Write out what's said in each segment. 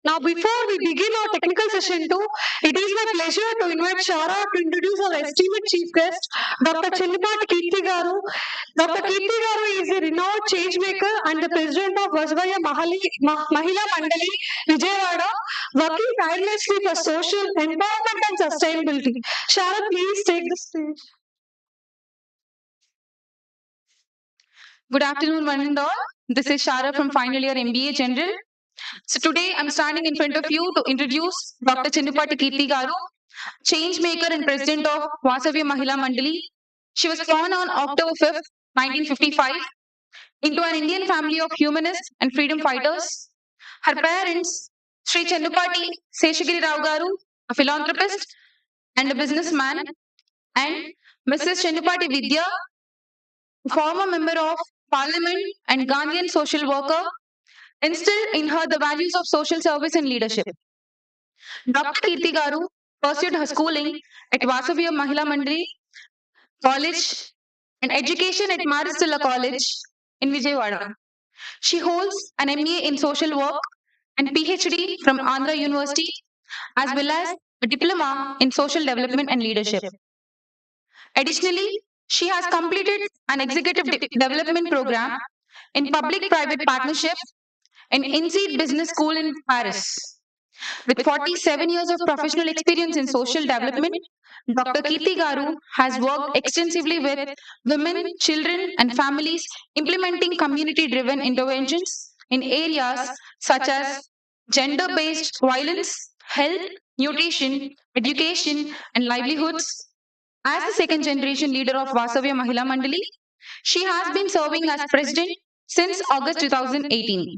Now, before we begin our technical session two, it is my pleasure to invite Shara to introduce our esteemed chief guest, Dr. Chennipati Kirti Garu. Dr. Kirti Garu is a renowned change maker and the president of Vasvaya Mahila Mandali, Vijayawada, working tirelessly for social empowerment and sustainability. Shara, please take the stage. Good afternoon, one and all. This is Shara from final year MBA General. So today I'm standing in front of you to introduce Dr. Chennipati Kirti Garu, change maker and president of Vasavya Mahila Mandali. She was born on October 5th, 1955, into an Indian family of humanists and freedom fighters. Her parents, Sri Chennupati Seshagiri Rao Garu, a philanthropist and a businessman, and Mrs. Chennupati Vidya, former member of parliament and Gandhian social worker, instilled in her the values of social service and leadership. Dr. Kirti Garu pursued her schooling at Vasavya Mahila Mandali College and education at Maristilla College in Vijayawada. She holds an MA in social work and PhD from Andhra University, as well as a diploma in social development and leadership. Additionally, she has completed an executive development program in public private partnership in INSEAD Business School in Paris. With 47 years of professional experience in social development, Dr. Kirti Garu has worked extensively with women, children, and families implementing community driven interventions in areas such as gender based violence, health, nutrition, education, and livelihoods. As the second generation leader of Vasavya Mahila Mandali, she has been serving as president since August 2018.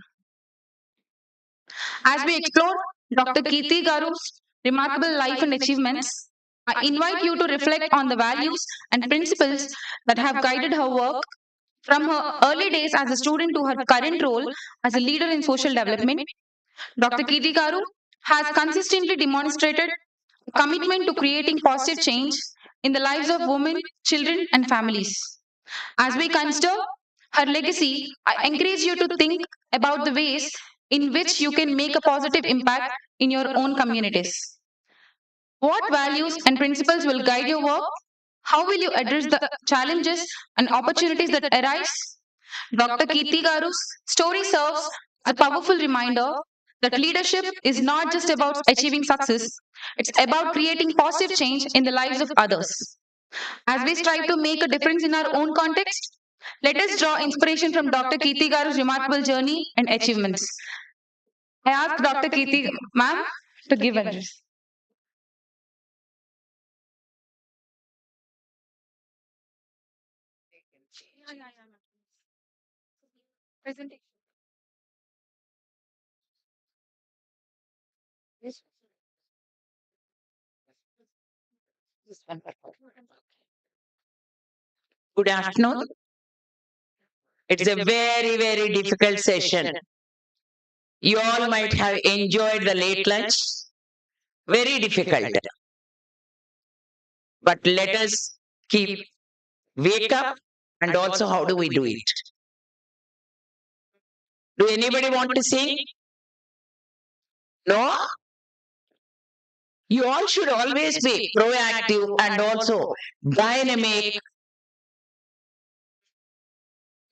As we explore Dr. Kirti Garu's remarkable life and achievements, I invite you to reflect on the values and principles that have guided her work from her early days as a student to her current role as a leader in social development. Dr. Kirti Garu has consistently demonstrated a commitment to creating positive change in the lives of women, children, and families. As we consider her legacy, I encourage you to think about the ways in which you can make a positive impact in your own communities. What values and principles will guide your work? How will you address the challenges and opportunities that arise? Dr. Kirti Garu's story serves as a powerful reminder that leadership is not just about achieving success, it's about creating positive change in the lives of others. As we strive to make a difference in our own context, let us draw inspiration from Dr. Kirti Garu's remarkable journey and achievements. I ask Dr. Kirti, ma'am, to give address. Presentation. Good afternoon. It's a very, very difficult session. You all might have enjoyed the late lunch. Very difficult. But let us wake up, and also how do we do it? Do anybody want to sing? No? You all should always be proactive and also dynamic.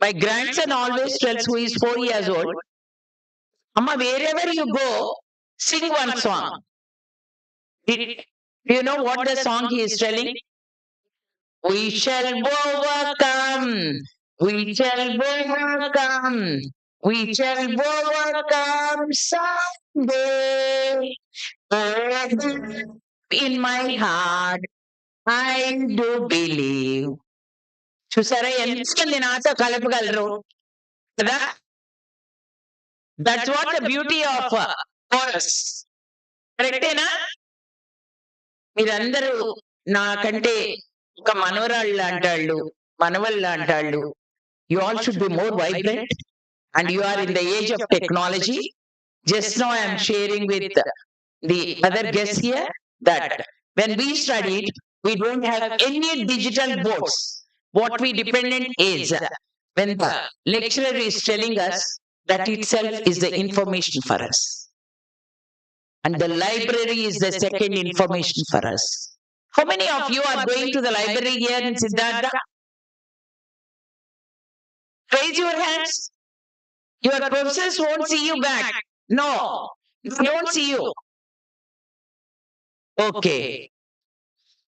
My grandson always tells, who is 4 years old, Amma, wherever you go, sing one song. Do you know what the song he is telling? We shall overcome. We shall overcome. We shall overcome someday. In my heart, I do believe. చూసారా ఎంతమంది నాతో కలపగలరు కదా that's what the beauty of chorus కరెక్టేనా మీరందరూ నాకంటే ఒక మనవరాళ్ళు అంటాళ్ళు మనవళ్ళు అంటాళ్ళు you all should be more vibrant and you are in the age of technology. Just now I am sharing with the other guests here that when we studied, we don't have any digital boards. What we dependent is when the lecturer is telling us, that itself is the information for us. And the library is the second information for us. How many of you are going to the library here in Siddhartha? Raise your hands. Your professors won't see you back. No, they don't see you. Okay.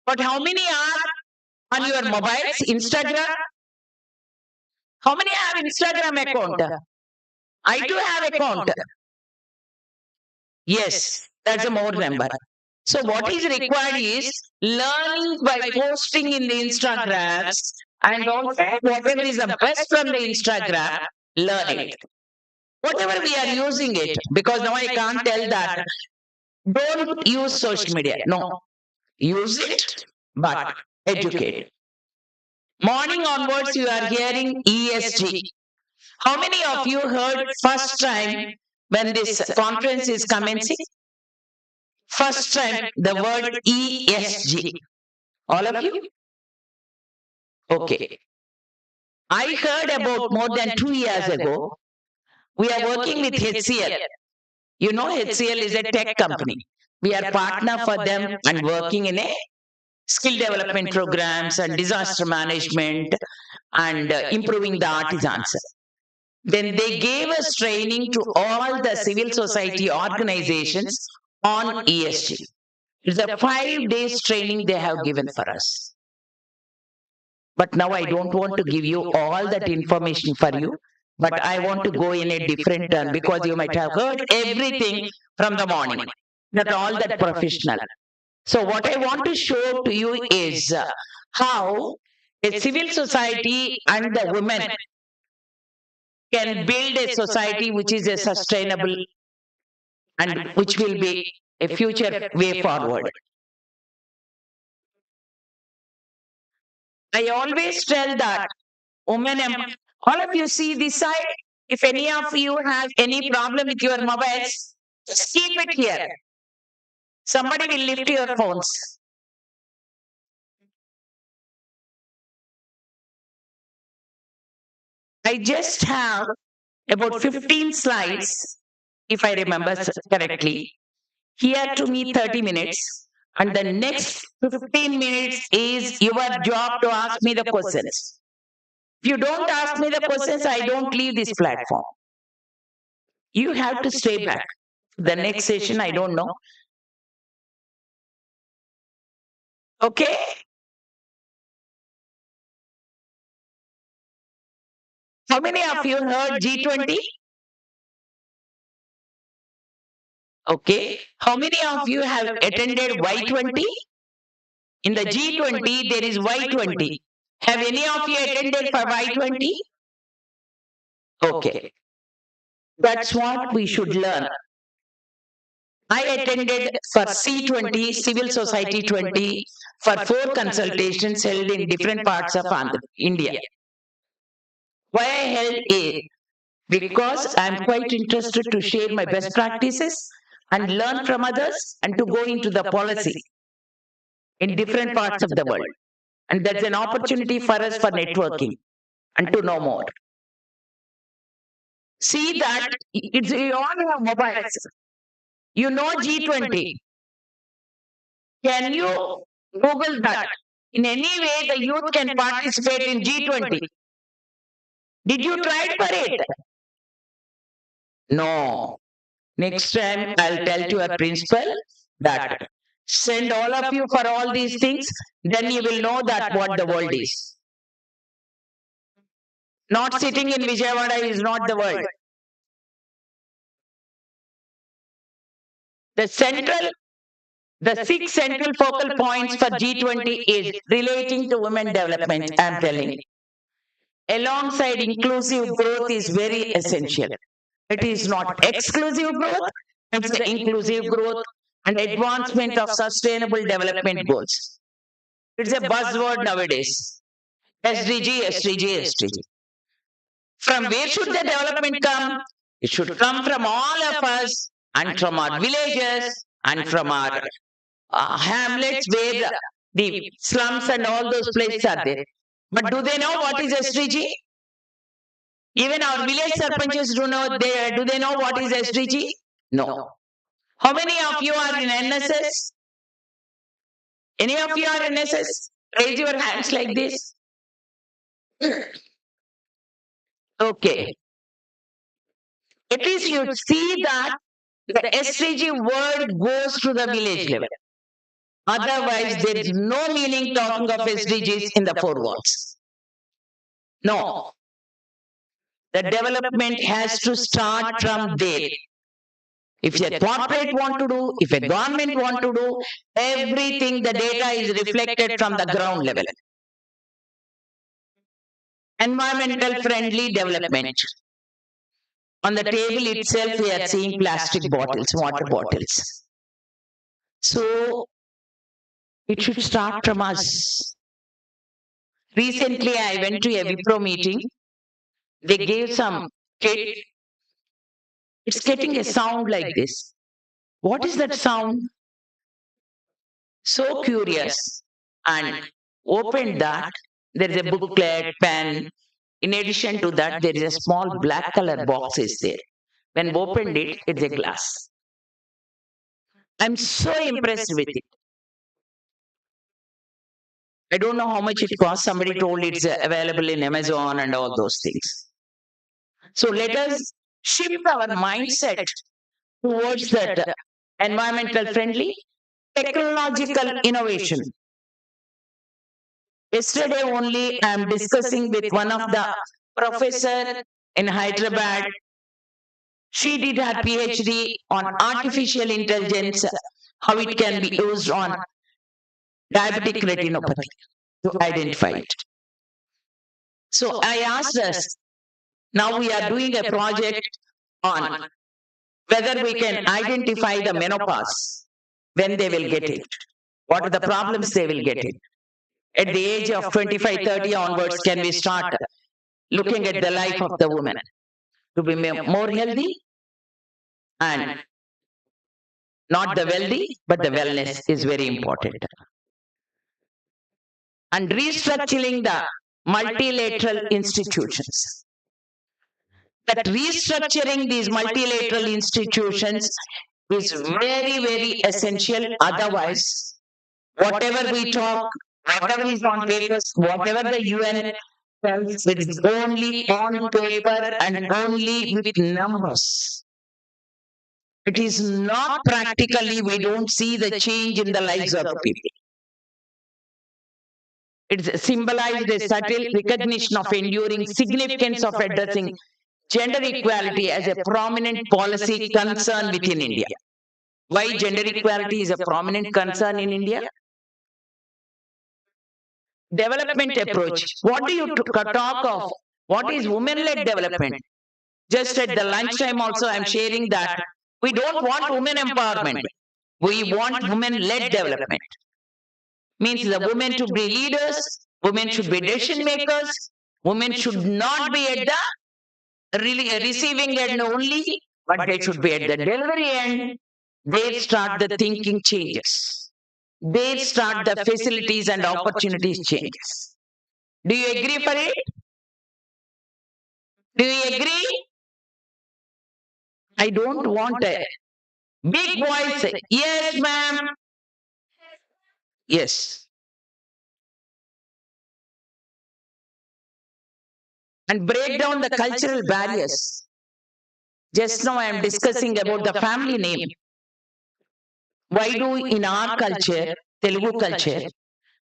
But how many are on your mobiles, Instagram? How many have Instagram account? I do have account. Yes, that's a more number. So what is required is learning by posting in the Instagrams and also whatever is the best from the Instagram, learn it. Whatever we are using it, because now I can't tell that don't use social media. No, use it, but educate. Morning onwards, you are hearing ESG. How many of you heard first time when this conference is commencing? First time the word ESG. All of you? Okay. I heard about more than 2 years ago. We are working with HCL. You know, HCL is a tech company. We are partner for them and working in a skill development programs and disaster management and improving the artisans. Then they gave us training to all the civil society organizations on ESG. It's a 5 days training they have given for us. But now I don't want to give you all that information for you, but I want to go in a different turn because you might have heard everything from the morning. That all that professional. So what I want to show to you is how a civil society and the women can build a society which is a sustainable and which will be a future way forward. I always tell that women, all of you see this side. If any of you have any problem with your mobiles, just keep it here. Somebody will lift your phones. I just have about 15 slides, if I remember correctly. Here to me 30 minutes. And the next 15 minutes is your job to ask me the questions. If you don't ask me the questions, I don't leave this platform. You have to stay back. The next session, I don't know. Okay? How many of you heard G20? Okay. How many of you have attended Y20? In the G20, there is Y20. Have any of you attended for Y20? Okay. That's what we should learn. I attended for C20, Civil Society 20, for 4 consultations held in different parts of India. Why I held it? Because I'm quite interested to share my best practices and learn from others and to go into the policy in different parts of the world. And that's an opportunity for us for networking and to know more. See that it's you all have mobiles. You know G20. Can you Google that? In any way, the youth can participate in G20. Did you try for it? No. Next time, I'll tell to your principal that send all of you for all these things, then you will know that what the world is. Not sitting in Vijayawada is not the world. The 6 central focal points for G20 is relating to women development, I'm telling. Alongside inclusive growth is very essential. It is not exclusive growth, it's the inclusive growth and advancement of sustainable development goals. It's a buzzword nowadays. SDG, SDG, SDG. From where should the development come? It should come from all of us and from our villages and from our hamlets where the slums and all those places are there. But do they know what is SDG? Even our village sarpanches do they know what is SDG? No. How many of you are in NSS? Any of you are in NSS? Raise your hands like this. Okay. At least you see that the SDG word goes to the village level. Otherwise, there is no meaning talking of SDGs in the four walls. No. The development has to start from there. If a corporate want to do, if a government want to do, everything, the data is reflected from the ground level. Environmental friendly development. On the table itself, we are seeing plastic bottles, water bottles. So, it should start from us. Recently, I went to a Wipro meeting. They gave some kit. It's getting a sound like this. What is that sound? So curious. And opened that. There is a booklet, pen. In addition to that, there is a small black color box is there. When opened it, it's a glass. I'm so impressed with it. I don't know how much it costs. Somebody told it's available in Amazon and all those things. So let us shift our mindset towards that environmental friendly technological innovation. Yesterday only I am discussing with one of the professor in Hyderabad. She did her PhD on artificial intelligence, how it can be used on diabetic retinopathy to identify it. So I asked us, now we are doing a project on whether we can identify the menopause, when they will get it, what are the problems they will get it. At the age of 25, 30 onwards, can we start looking at the life of the woman to be more healthy and not the wealthy, but the wellness is very important. And restructuring the multilateral institutions. That restructuring these multilateral institutions is very, very essential. Otherwise, whatever we talk, whatever is on papers, whatever the UN tells, it is only on paper and only with numbers. It is not practically, we don't see the change in the lives of the people. It symbolized a subtle recognition of enduring significance of addressing gender equality as a prominent policy concern within India. Why gender equality is a prominent concern in India? Development approach. What do you talk of? What is women-led development? Just at the lunchtime also I'm sharing that we don't want women empowerment. We want women-led development. Means the women to be leaders, women should be decision makers, women should not be at the receiving end only, but they should be at the delivery end. They start the thinking changes. They start the facilities and opportunities changes. Do you agree for it? Do you agree? I don't want a big voice. Yes, ma'am. Yes. And break down the cultural barriers. Just now I am discussing about the family name. Why do in our culture, Telugu culture,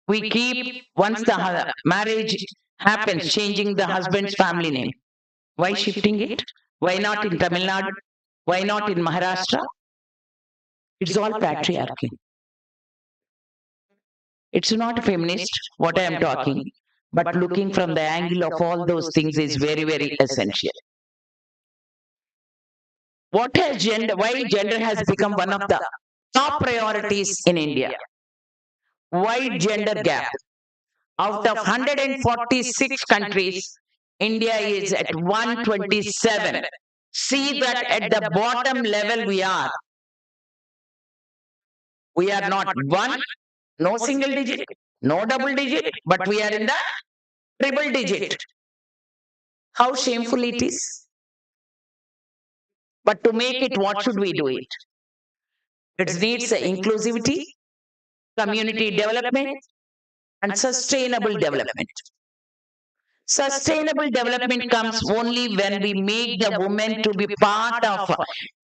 we keep once the marriage happens, changing the husband's family name? Why shifting it? Why not in Tamil Nadu? Why not in Maharashtra? It's all patriarchy. It's not feminist, what I am talking, but looking from the angle of all those things is very, very essential. What has gender, why gender has become one of the top priorities in India? Wide gender gap. Out of 146 countries, India is at 127. See that at the bottom level we are. We are not one, no single digit, no double digit, but we are in the triple digit. How shameful it is. But to make it, what should we do it? It needs inclusivity, community development, and sustainable development. Sustainable development comes only when we make the women to be part of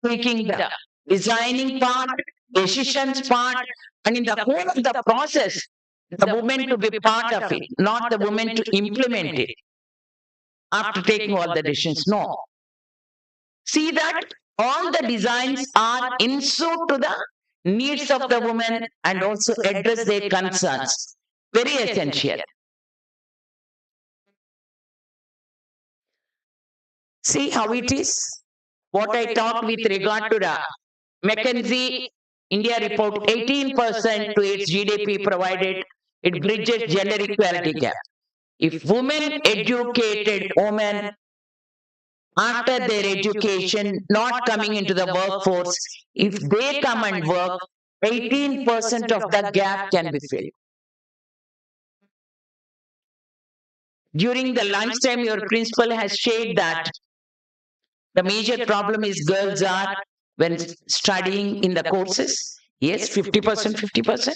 taking the designing part, decisions part, and in the whole of the process, the women to be part of it, not the women to implement it after taking all the decisions. No. See that all the designs are in suit to the needs of the women and also address their concerns. Very essential. See how it is. What I talked with regard to the McKinsey India report, 18% to its GDP provided it bridges gender equality gap. If educated women after their education not coming into the workforce, if they come and work, 18% of the gap can be filled. During the lunchtime, your principal has shared that the major problem is girls are when studying in the courses. Yes, 50%, 50%.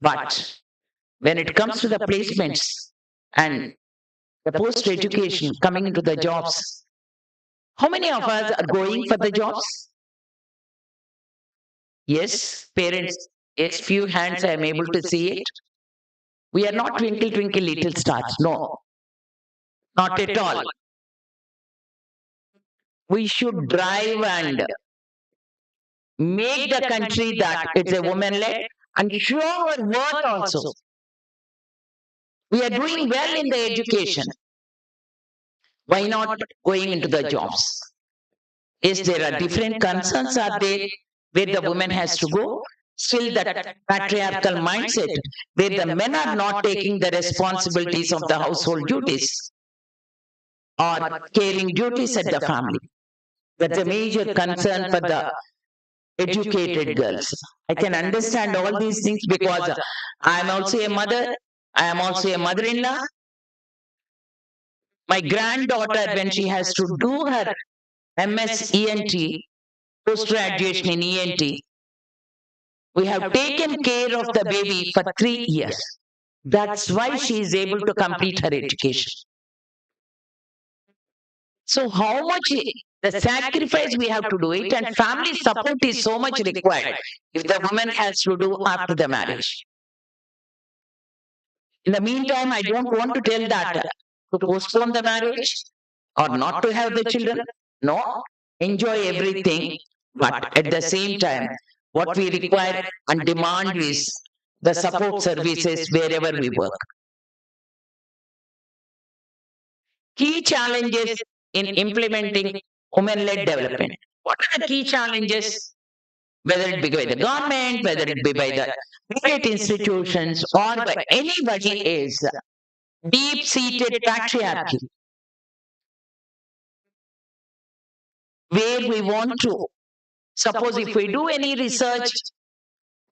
But when it comes to the placements and the post education coming into the jobs, how many of us are going for the jobs? Yes, parents, yes, few hands I am able to see it. We are not twinkle, twinkle, little stars. No, not at all. We should drive and make the country that it's a woman led and show our worth also. We are doing well in the education. Why not going into the jobs? Yes, there are different concerns are there where the woman has to go. Still that patriarchal mindset where the men are not taking the responsibilities of the household duties or caring duties at the family. That's a major concern for the educated girls. I can understand all these things because I am also a mother. I am also a mother-in-law. My granddaughter, when she has to do her MS ENT, post-graduation in ENT, we have taken care of the baby for 3 years. That's why she is able to complete her education. So how much the sacrifice we have to do it and family support is so much required if the woman has to do after the marriage. In the meantime, I don't want to tell that to postpone the marriage or not to have the children. No, enjoy everything. But at the same time, what we require and demand is the support services wherever we work. Key challenges in implementing women-led development. What are the key challenges? Whether it be by the government, whether it be by the private institutions, or by anybody is deep-seated patriarchy, where we want to, suppose if we do any research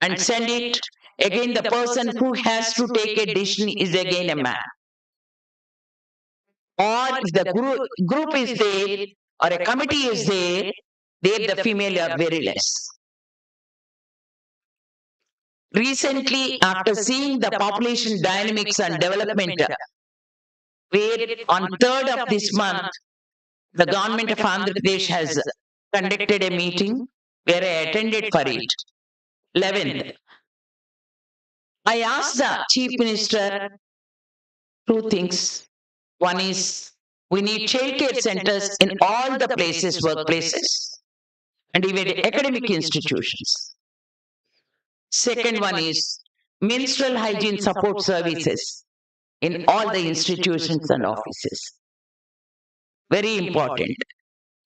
and send it, again the person who has to take a decision is again a man. Or if the group is there or a committee is there the female are very less. Recently, after seeing the population dynamics and development, where on 3rd of this month, the government of Andhra Pradesh has conducted a meeting where I attended for it. 11th, I asked the Chief Minister two things. One is we need childcare centers in all the places, workplaces, and even academic institutions. Second one is menstrual hygiene support services in all the institutions and offices. Very important.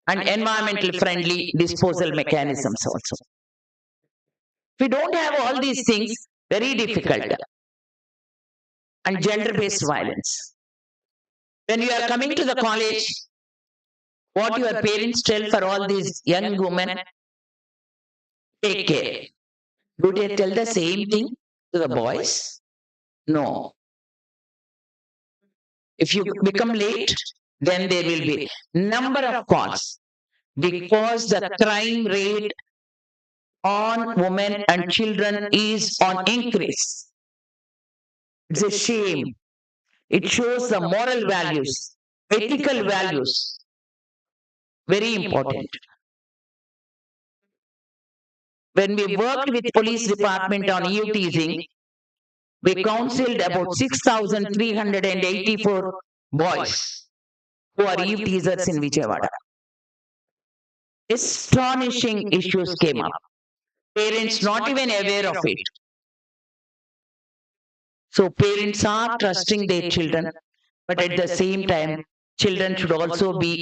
And environmental friendly disposal mechanisms also. If we don't have all these things, very difficult. And gender-based violence. When you are coming to the college, what your parents tell for all these young women, take care. Do they tell the same thing to the boys? No. If you become late, then there will be number of calls because the crime rate on women and children is on increase. It's a shame. It shows the moral values, ethical values, very important. When we worked with police department on EU teasing, we counseled about 6,384 boys who are EU teasers in Vijayawada. Astonishing issues came up. Parents not even aware of it. So parents are trusting their children, but at the same time, children should also be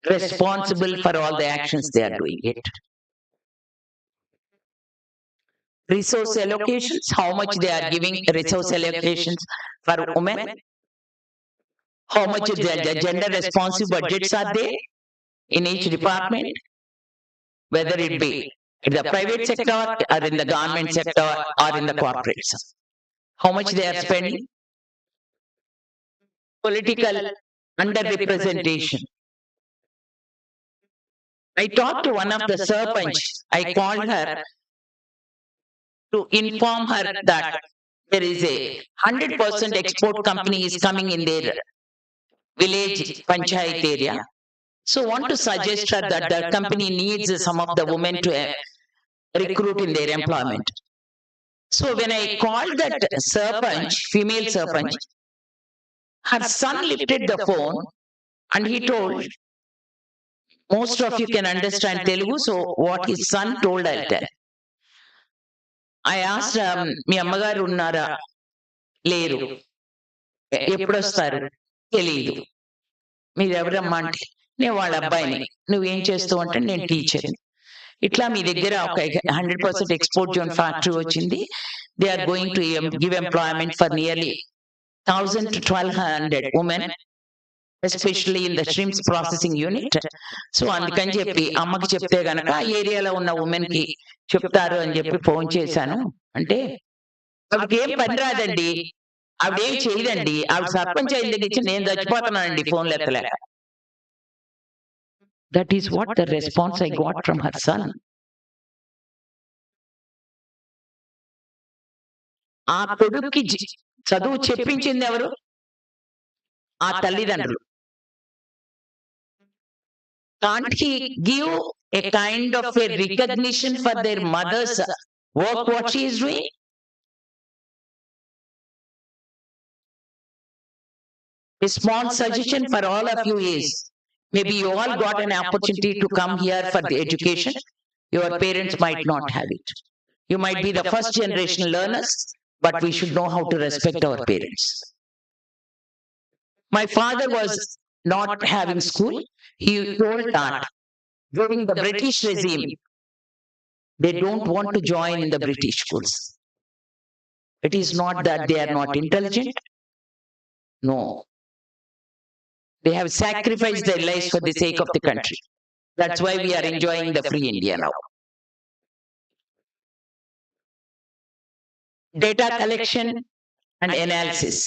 responsible for all the actions they are doing it. Resource allocations, how much they are giving resource allocations for women, how much the gender responsive budgets are there in each department, whether it be in the private sector or in the government sector or in the corporates. How much they are spending? Political underrepresentation. I talked to one of the Sarpanch. I called her to inform her that there is a 100% export company is coming in their village panchayat area. So want to suggest her that the company needs some of the women to recruit in their employment. So when I called that Sarpanch, female Sarpanch, her son lifted the phone and he told, most of you can understand Telugu, so what his son told, I'll tell. I asked, మీ అమ్మగారు ఉన్నారా? లేరు. ఎప్పుడు వస్తారు? తెలీదు. మీరు ఎవరమ్మా అంటే నేను వాళ్ళ అబ్బాయిని. నువ్వేం చేస్తావు అంటే నేను టీచర్ని. ఇట్లా మీ దగ్గర ఒక 100% ఎక్స్పోర్ట్ జోన్ ఫ్యాక్టరీ వచ్చింది. They are going to give employment for nearly 1,000 to 1,200 women, especially in the shrimps processing unit. So అందుకని చెప్పి అమ్మకి చెప్తే గనక ఆ ఏరియాలో ఉన్న ఉమెన్ కి చెప్తారు అని చెప్పి ఫోన్ చేశాను. అంటే ఆవిడకి ఏం పని రాదండి, ఆవిడేం చేయదండి, ఆవిడ సర్పంచ్ అయిన దగ్గర నుంచి నేను చచ్చిపోతున్నానండి ఫోన్లు ఎత్తలేక. That is what the response I got from her son. ఆ కొడుక్కి చదువు చెప్పించింది ఎవరు? ఆ తల్లిదండ్రులు. Can't he give a kind of a recognition for their mother's work, what she is doing? A small suggestion for all of you is, maybe you all got an opportunity to come here for the education. Your parents might not have it. You might be the first generation learners, but we should know how to respect our parents. My father was not having school. He told that during the British regime, they don't want to join in the British schools. It is not that they are not intelligent. No. They have sacrificed their lives for the sake of the country. That's why we are enjoying the free India now. Data collection and analysis.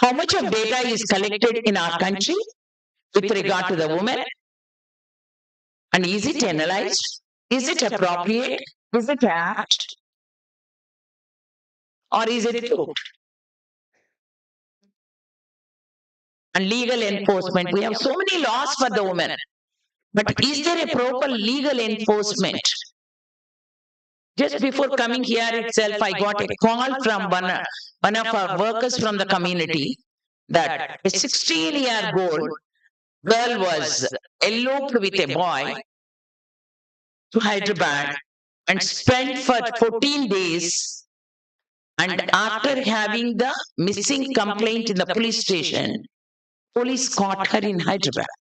How much of data is collected in our country with regard to the women? And is it analyzed? Is it appropriate? Is it apt? Or is it cooked? And legal enforcement. We have so many laws for the women. But is there a proper legal enforcement? Just before coming here itself, I got a call from one of our workers from the community that a 16-year-old girl was eloped with a boy to Hyderabad and spent for 14 days. And after having the missing complaint in the police station, police caught her in Hyderabad,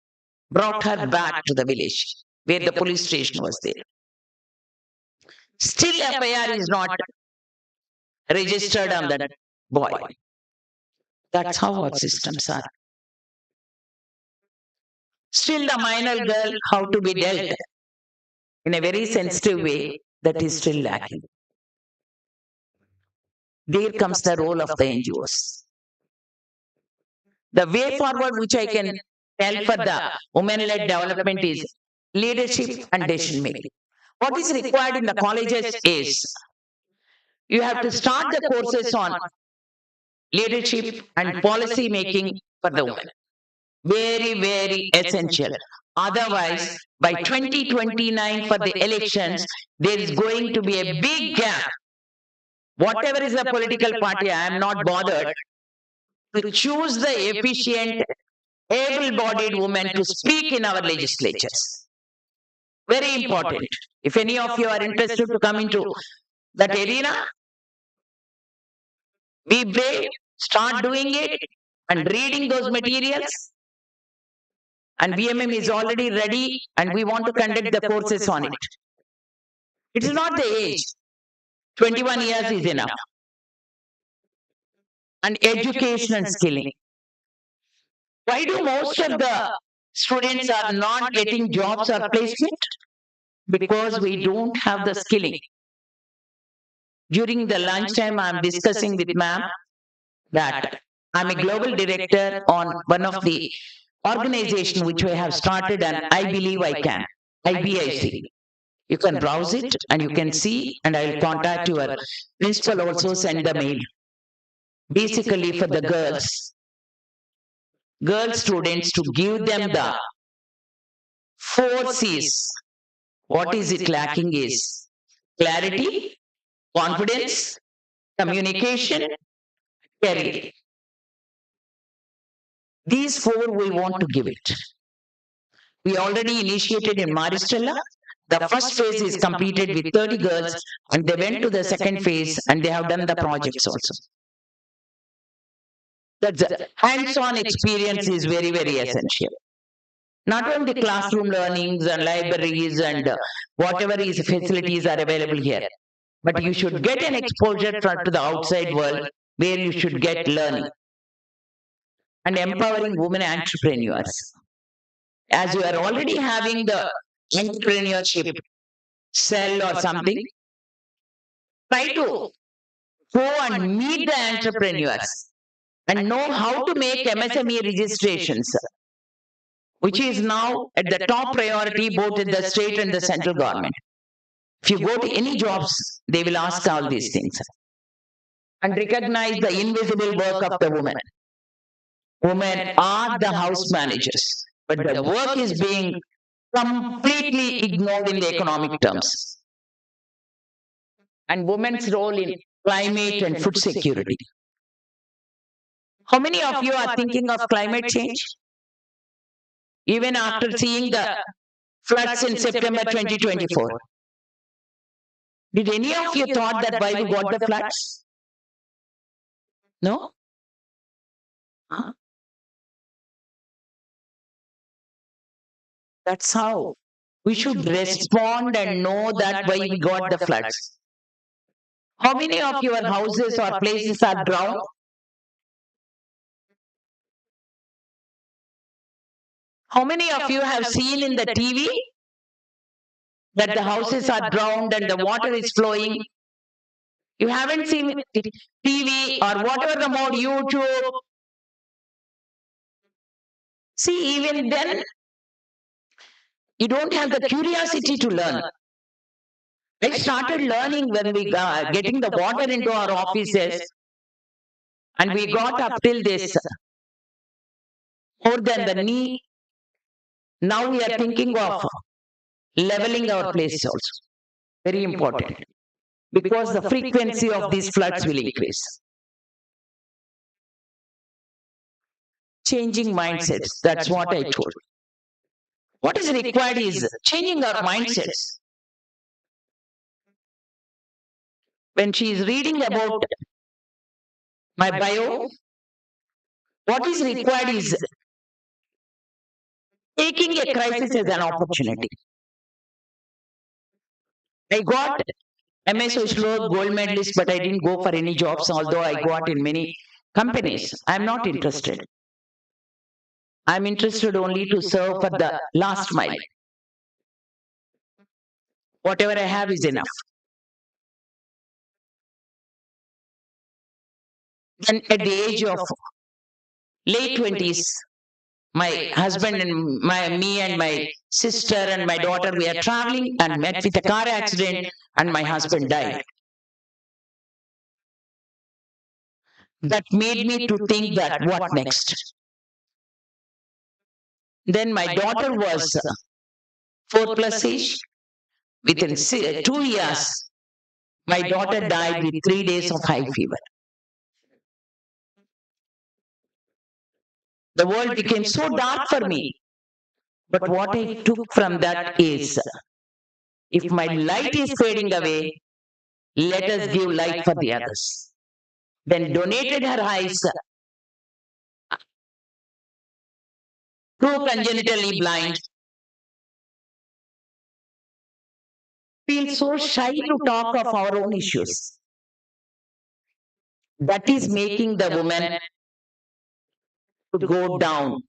brought her back to the village where the police station was there. Still FIR is not registered on that boy. That's how our systems are. Still the minor girl, how to be dealt in a very sensitive way, that is still lacking. There comes the role of the NGOs. The way forward which I can tell for the women-led development is leadership and decision making. What is required in the colleges is you have to start the courses on leadership and policy making for the women. Very, very essential. Otherwise, by 2029 for the elections, there is going to be a big gap. Whatever is the political party, I am not bothered to choose the efficient, able-bodied women to speak in our legislatures. Very important. If any of you are interested to come into that arena, be brave, start doing it and reading those materials. And BMM is already ready and we want to conduct the courses on it. It is not the age. 21 years is enough. And education and skilling. Why do most of the students are not getting jobs or placement? Because we don't have the skilling. During the lunchtime, I'm discussing with ma'am that I'm a global director on one of the organization which we have started and I believe I can, IBIC. You can browse it and you can see and I'll contact your principal also, send the mail. Basically for the girl students to give them the 4 C's. What is it lacking is clarity, confidence, communication, career. These 4 we want to give it. We already initiated in Maristella. The first phase is completed with 30 girls and they went to the second phase and they have done the projects also. That's hands-on experience is very, very essential. Not only classroom learnings and libraries and whatever is facilities are available here, but you should get an exposure to the outside world where you should get learning. And empowering women entrepreneurs. As you are already having the entrepreneurship cell or something, try to go and meet the entrepreneurs and know how to make MSME registrations, which is now at the top priority both in the state and the central government. If you go to any jobs, they will ask all these things. And recognize the invisible work of the woman. Women are the house managers, but the work is being completely ignored in the economic terms. And women's role in climate and food security. How many of you are thinking of climate change? Even after seeing the floods in September 2024. Did any of you thought that why we got the floods? No? Huh? That's how we should respond and know that why we got the floods. How many of your houses or places are drowned? How many of you have seen in the TV that the houses are drowned and the water is flowing? You haven't seen TV or whatever the mode, YouTube. See, even then, you don't have the curiosity to learn. I started learning when we got getting the water into our offices, and we got up till this more than the knee. Now we are thinking of leveling our place also. Very important. Because the frequency of these floods will increase. Changing mindsets, that's what I told. What is required is changing our mindsets. When she is reading about my bio, what is required is taking a crisis as an opportunity. I got MA Social Work gold medalist, but I didn't go for any jobs, although I got in many companies. I'm not interested. I'm interested only to serve for the last mile. Whatever I have is enough. Then at the age of late 20s, My husband and me and my sister and my daughter, we are traveling and met with a car accident, and my husband died. That made me to think that what next? Then my daughter was 4+ age. Within 2 years, my daughter died with 3 days of high fever. The world became so dark for me. But what I took from that is, if my light is fading away, let us give light for the others. Then donated her eyes to congenitally blind, feel so shy to talk of our own issues. That is making the woman to go down.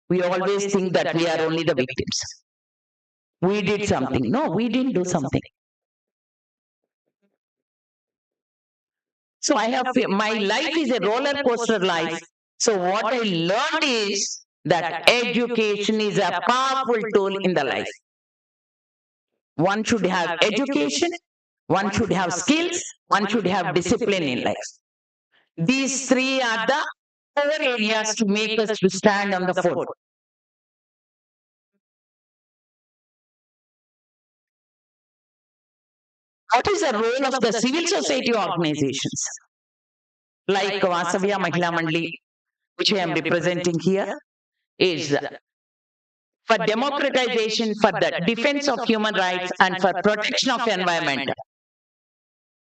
We always think that we are only the victims. We did something. No, we didn't do something. So my life is a roller coaster life. So what I learned is that education is a powerful tool in the life. One should have education, one should have skills, one should have discipline in life. These three are the four areas to make us to stand on the foot. What is the role of the civil society organizations? Like Vasavya Mahila Mandali, which I am representing here, is for democratization, for the defense of human rights, and for protection of environment.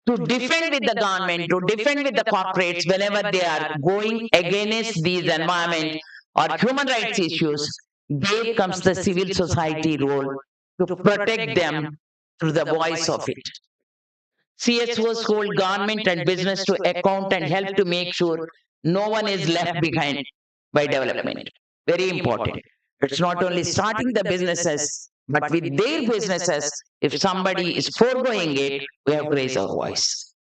To defend with the government, to defend with the corporates whenever they are going against these environment or human rights issues, there comes the civil society role to protect them through the voice of it. CSOs hold government and business to account and help to make sure no one is left behind by development. Very important. It's not only starting the businesses, but with their businesses, if somebody is foregoing it, we have to raise our voice.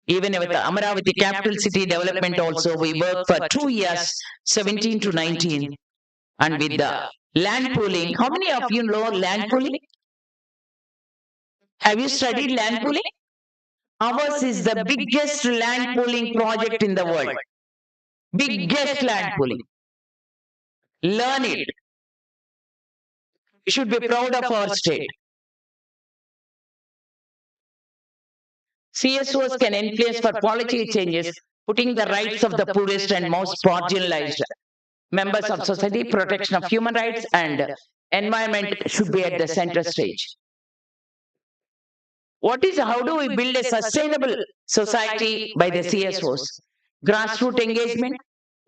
Even with the Amaravati capital city development also, we work for 2 years, 17 to 19. And with the land pooling, how many of you know land pooling? Have you studied land pooling? Ours is the biggest land pooling project in the world. Biggest land pooling. Learn it. You should be proud of our state. CSOs can influence for policy changes, putting the rights of the poorest and most marginalized members of society, protection of human rights, and environment should be at the center stage. How do we build a sustainable society by the CSOs? Grassroots engagement,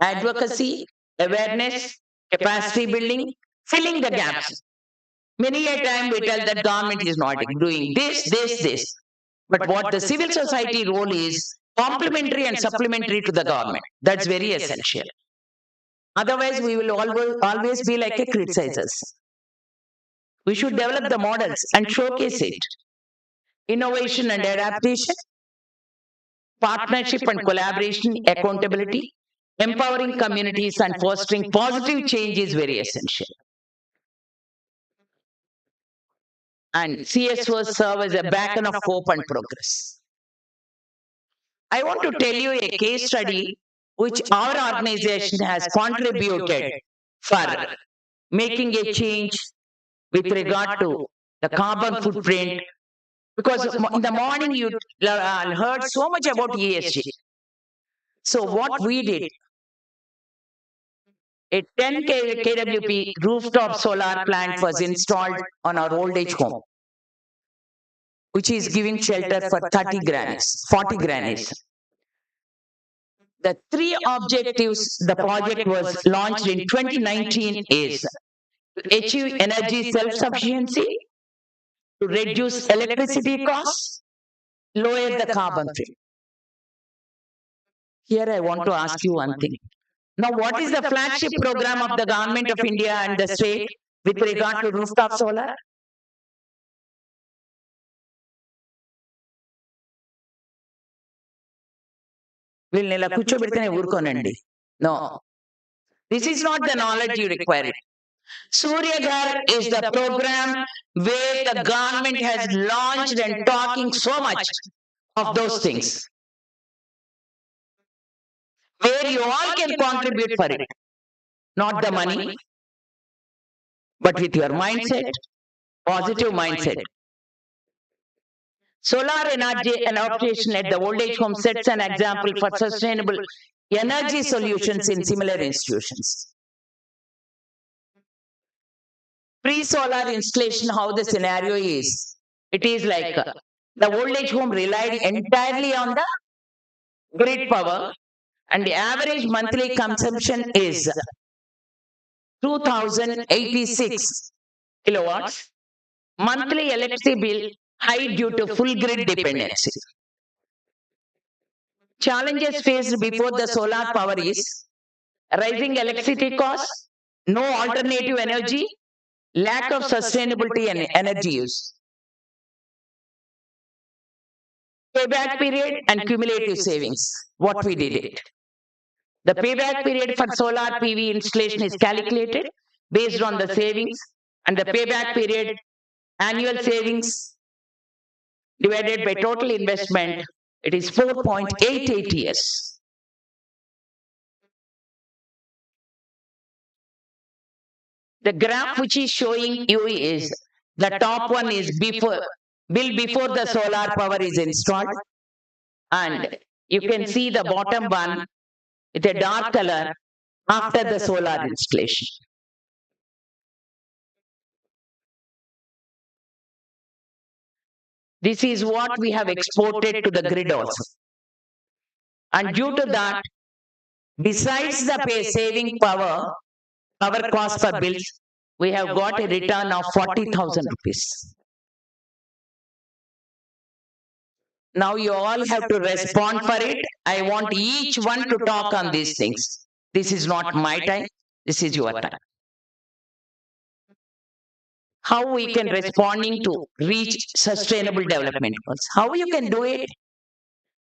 advocacy, awareness, capacity building, filling the gaps. Many a time we tell that government is not doing this. But what the civil society role is complementary and supplementary to the government. That's very essential. Otherwise, we will always be like a criticizers. We should develop the models and showcase it. Innovation and adaptation, partnership and collaboration, accountability, empowering communities and fostering positive change is very essential. And CSOs serve as a beacon of hope and progress. I want to tell you a case study which our organization has contributed for making a change with regard to the carbon footprint. Because in the morning you heard so much about ESG. So what we did, a 10 kWp rooftop solar plant was installed on our old age home, which is giving shelter for 30 grannies, 40 grannies. The three objectives the project was launched in 2019 is to achieve energy self-sufficiency, to reduce electricity costs, lower the carbon footprint. Here I want to ask you one thing. Now, what is the flagship program of the government of India and the state with regard to rooftop solar? వీళ్ళని ఇలా కూర్చోబెడితేనే ఊరుకోనండి. No. This is not the knowledge you require. Surya Ghar is the program where the government has launched and talking so much of those things, where you all can contribute for it. Not the money, but with your mindset, positive mindset. Solar energy adaptation at the old age home sets an example for sustainable energy solutions in similar institutions. Pre-solar installation, how the scenario is. It is like the old age home relied entirely on the grid power, and the average monthly consumption is 2086 kilowatts. Monthly electricity bill high due to full grid dependency. Challenges faced before the solar power is rising electricity costs, no alternative energy, lack of sustainability and energy use. Payback period and cumulative savings. What we did it. The payback period for solar PV installation is calculated based on the savings, and the payback period annual savings divided by total investment, it is 4.88 years. The graph which is showing you is the top one is before the solar power is installed, and you can see the bottom one with a dark color after the solar installation. This is what we have exported to the grid also. And due to that, besides the saving power cost for bills, we have got a return of 40,000 rupees. Now you all have to respond for it. I want each one to talk on these things. This is not my time. This is your time. How we can responding to reach sustainable development goals. How you can do it?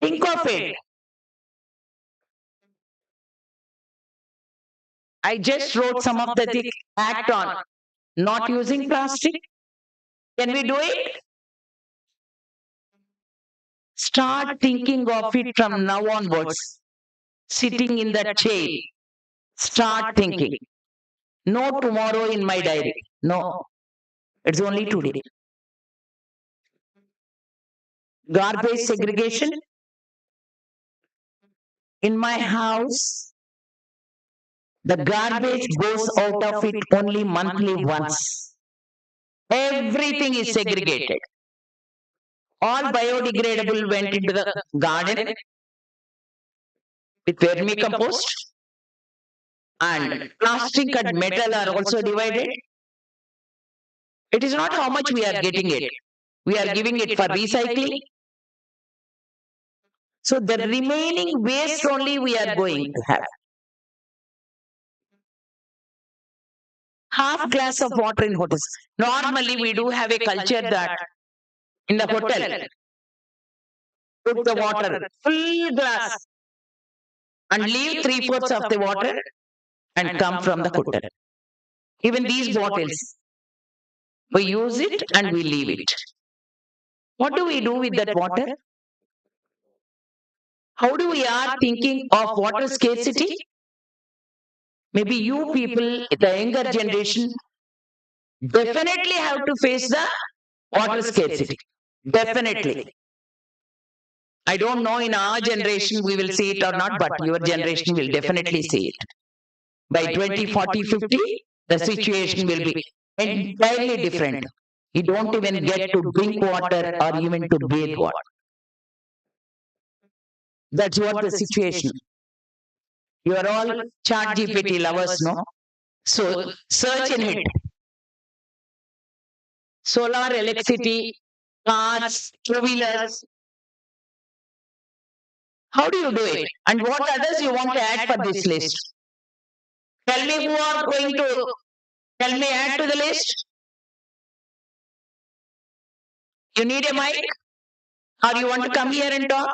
Think of it. I just wrote some of the act on not using plastic. Can we do it? Start thinking of it from now onwards. Sitting in that chair. Start thinking. No tomorrow in my diary. No. It's only today. Garbage segregation. In my house, the garbage goes out of it only monthly once. Everything is segregated. All biodegradable went into the garden with vermicompost, and plastic and metal are also divided. It is not how much we are getting it. We are giving it for recycling. So the remaining waste only we are going to have. Half glass of water in hotels. Normally we do have a culture that in the hotel, put the water, full glass, and leave 3/4 of the water and come from the hotel. Even these bottles, we use it and we leave it. What do we do with that water? How do we are thinking of water scarcity? Maybe you people, the younger generation, definitely have to face the water scarcity. Definitely. I don't know in our generation we will see it or not, but your generation will definitely see it. By 2040, 50, the situation will be entirely different. You don't even get to drink water or even to bathe water. That's what the situation. You are all chat GPT lovers, no? So search in it. Solar electricity, cars, two-wheelers. How do you do it? And what others you want to add for this list? Tell me who are going to tell me add to the list. You need a mic? Or you want to come here and talk?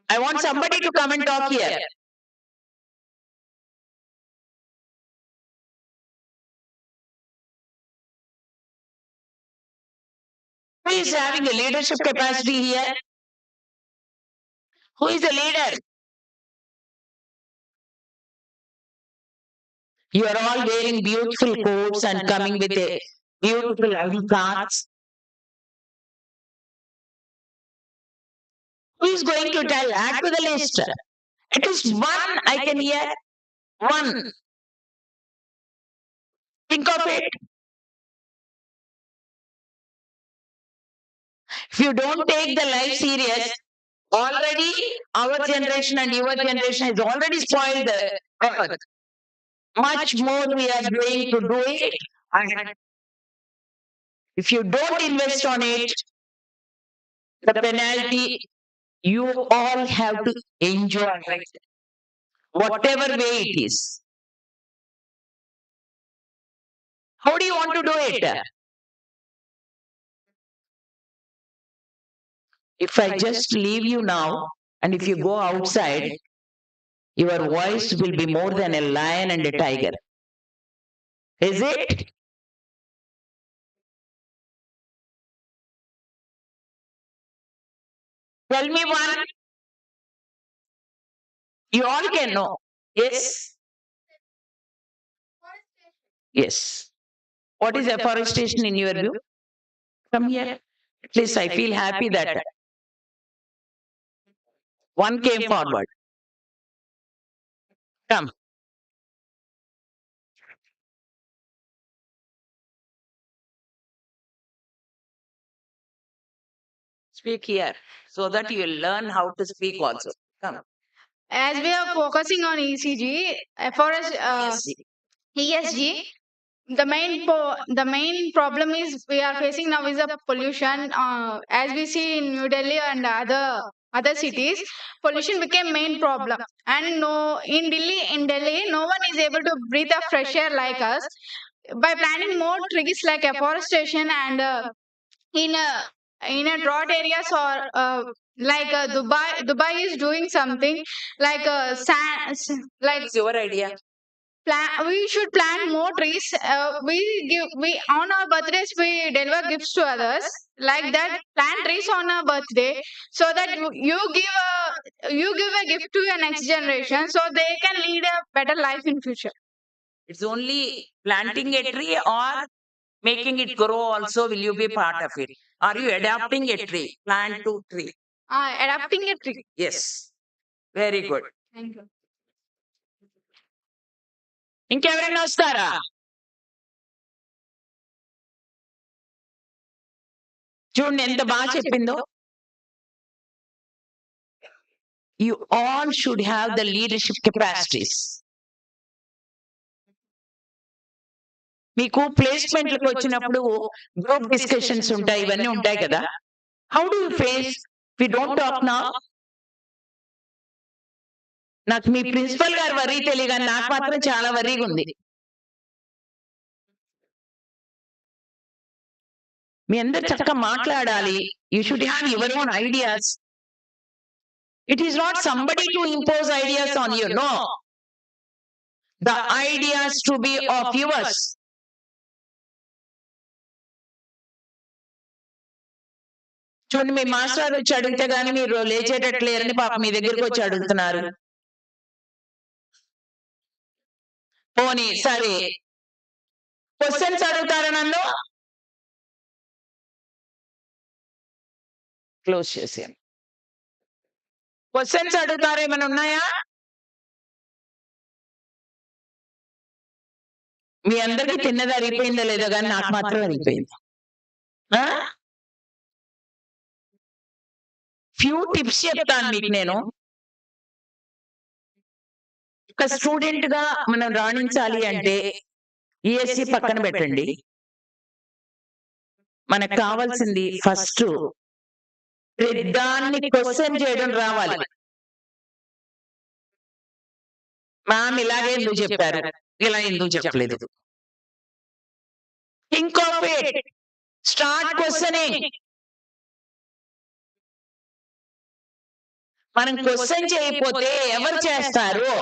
I want somebody to come and talk here. Who is having a leadership capacity here? Who is the leader? You are all wearing beautiful coats and coming with a beautiful ID cards. Who is going to tell? Add to the list. At least one I can hear. One. Think of it. If you don't take the life serious, already our generation and your generation has already spoiled the earth. Much more we are going to do it. And if you don't invest on it, the penalty you all have to enjoy it, whatever way it is. How do you want to do it? If I just leave you now, and if you go outside, your voice will be more than a lion and a tiger. Is it? Tell me one. You all can know. Yes? Yes. What is afforestation in your view? Come here. At least I feel happy that one came forward. Come. Speak here so that you will learn how to speak also. Come. As we are focusing on ECG, forest ESG, the main problem is we are facing now is the pollution. As we see in New Delhi and other cities, pollution became main problem. And no, in Delhi, no one is able to breathe a fresh air like us. By planting more trees like afforestation and in a drought areas or like Dubai is doing something like like What's your idea? we should plant more trees. We on our birthdays we deliver gifts to others like that. Plant trees on our birthday so that you give a gift to your next generation so they can lead a better life in future. It's only planting a tree or making it grow also. Will you be part of it? Are you adapting a tree? Plant to tree. Adapting a tree. Yes. Very good. Thank you. ఇంకెవరైనా వస్తారా? చూడండి ఎంత బాగా చెప్పిందో. You all should have the leadership capacities. మీకు ప్లేస్మెంట్లకు వచ్చినప్పుడు group discussions ఉంటాయి, ఇవన్నీ ఉంటాయి కదా. How do you face? We don't talk now. నాకు మీ ప్రిన్సిపల్ గారు వరీ తెలియగానే నాకు మాత్రం చాలా వరీగా ఉంది. మీ అందరు చక్కగా మాట్లాడాలి. You should have your own ideas. It is not somebody to impose ideas on you. No, the ideas to be of yours. చూడండి, మీ మాస్టర్ వచ్చి అడిగితే గానీ మీరు లేచేటట్లేరని పాప మీ దగ్గరికి వచ్చి అడుగుతున్నారు. పోనీ సరే, క్వశ్చన్స్ అడుగుతారా నన్ను? క్లోజ్ చేసాను. క్వశ్చన్స్ అడుగుతారా? ఏమైనా ఉన్నాయా? మీ అందరికి తిన్నది అరిగిపోయిందో లేదో కానీ నాకు మాత్రం అరిగిపోయింది. ఫ్యూ టిప్స్ చెప్తాను మీకు నేను. ఒక స్టూడెంట్ గా మనం రాణించాలి అంటే ఈఎస్సి పక్కన పెట్టండి. మనకు కావాల్సింది ఫస్ట్ దాన్ని క్వశ్చన్ చేయడం రావాలి. మ్యామ్ ఇలాగే ఎందుకు చెప్పారు, ఇలా ఎందుకు చెప్పలేదు? Think of it, start questioning. మనం క్వశ్చన్ చేయకపోతే ఎవరు చేస్తారు?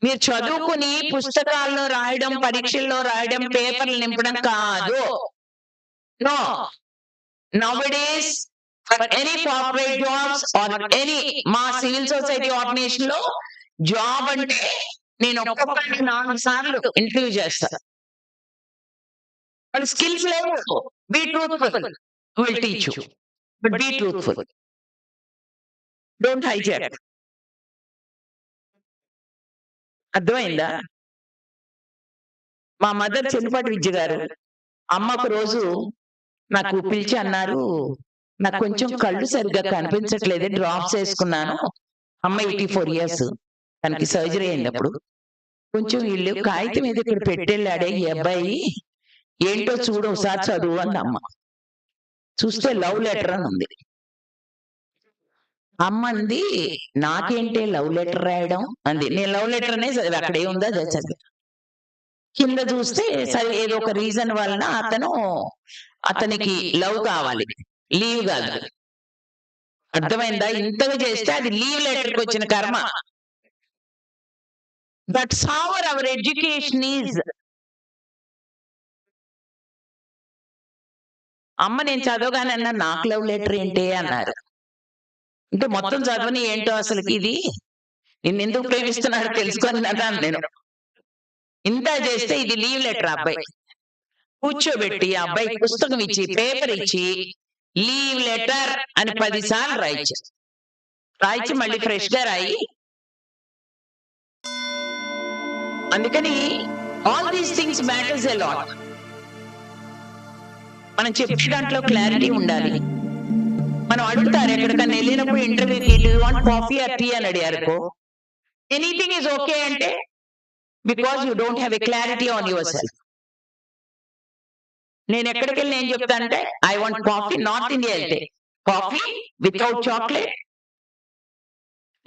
మీరు చదువుకుని పుస్తకాల్లో రాయడం, పరీక్షల్లో రాయడం, పేపర్లు నింపడం కాదు. No. Nowadays, for any corporate jobs or any మా సివిల్ సొసైటీ ఆర్గనైజేషన్ లో జాబ్ అంటే నేను ఒక్కొక్కరిని 4 సార్లు ఇంటర్వ్యూ చేస్తాను. వాళ్ళ స్కిల్స్ లేవు. Be truthful. Will teach you. But be truthful. Don't hijack. అర్థమైందా? మా మదర్ చెన్నిపాటి విద్య గారు అమ్మకు రోజు నాకు పిలిచి అన్నారు, నాకు కొంచెం కళ్ళు సరిగ్గా కనిపించట్లేదు, డ్రాప్స్ వేసుకున్నాను. అమ్మ 84 years, తనకి సర్జరీ అయింది. అప్పుడు కొంచెం వీళ్ళు కాగితం మీద ఇక్కడ పెట్టెళ్ళాడే ఈ అబ్బాయి, ఏంటో చూడు ఒకసారి చదువు అంది అమ్మ. చూస్తే లవ్ లెటర్ అని ఉంది. అమ్మ అంది, నాకేంటే లవ్ లెటర్ రాయడం అంది. నేను లవ్ లెటర్ అనే చదివి అక్కడ ఏముందో అదే చదివి. కింద చూస్తే సరే ఏదో ఒక రీజన్ వలన అతనికి లవ్ కావాలి, లీవ్ కాదు. అర్థమైందా? ఇంతగా చేస్తే అది లీవ్ లెటర్కి వచ్చిన కర్మ. That's how our education is. అమ్మ నేను చదవగానే అన్నా, నాకు లవ్ లెటర్ ఏంటి అన్నారు. అంటే మొత్తం చదవని ఏంటో అసలుకి ఇది, నిన్ను ఎందుకు ప్రేమిస్తున్నాడో తెలుసుకొని అన్నాను నేను. ఇంత చేస్తే ఇది లీవ్ లెటర్. అబ్బాయి కూర్చోబెట్టి ఆ అబ్బాయికి పుస్తకం ఇచ్చి పేపర్ ఇచ్చి లీవ్ లెటర్ అని 10 సార్లు రాయించి మళ్ళీ ఫ్రెష్ గా రాయి. అందుకని all these things matters a lot. మనం చెప్పే దాంట్లో క్లారిటీ ఉండాలి. మనం అడుగుతారు ఎక్కడికన్నా వెళ్ళినప్పుడు ఇంటర్వ్యూకి, do you want coffee or tea అని అడిగారు, ఎనీథింగ్ ఈజ్ ఓకే అంటే because you don't have a clarity on yourself. నేను ఎక్కడికి వెళ్ళి ఏం చెప్తానంటే, I want coffee, north India వెళ్తే coffee without chocolate,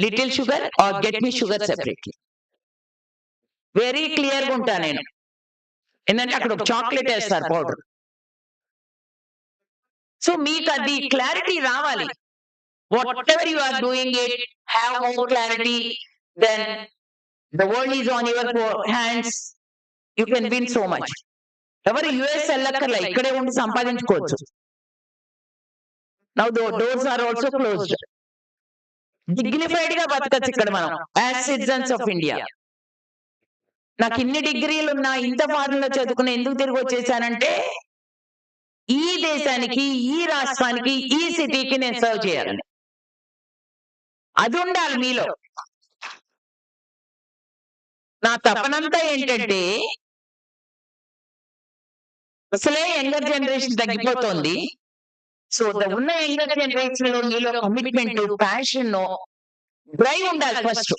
little sugar or get me sugar separately. Very clear గా ఉంటా నేను. ఎందుకంటే అక్కడ ఒక చాక్లెట్ వేస్తారు పౌడర్. సో మీకు అది క్లారిటీ రావాలి. Whatever you are doing it, have more clarity, then the world is on your hands. You can win so much. ఎవరు యుఎస్ వెళ్ళక్కర్లే, ఇక్కడే ఉండి సంపాదించుకోవచ్చు. Now doors are also closed. Dignified గా బతకచ్చు ఇక్కడ మనం యాజ్ సిటిజన్స్ ఆఫ్ ఇండియా. నాకు ఇన్ని డిగ్రీలు ఉన్నా, ఇంత ఫారెన్లో చదువుకుని ఎందుకు తిరిగి వచ్చేసానంటే, ఈ దేశానికి, ఈ రాష్ట్రానికి, ఈ సిటీకి నేను సర్వ్ చేయాలని. అది ఉండాలి మీలో. నా తపనంతా ఏంటంటే, అసలే యంగర్ జనరేషన్ తగ్గిపోతుంది. సో ఉన్న యంగర్ జనరేషన్ లో మీలో కమిట్మెంట్, ప్యాషన్, డ్రైవ్ ఉండాలి ఫస్ట్.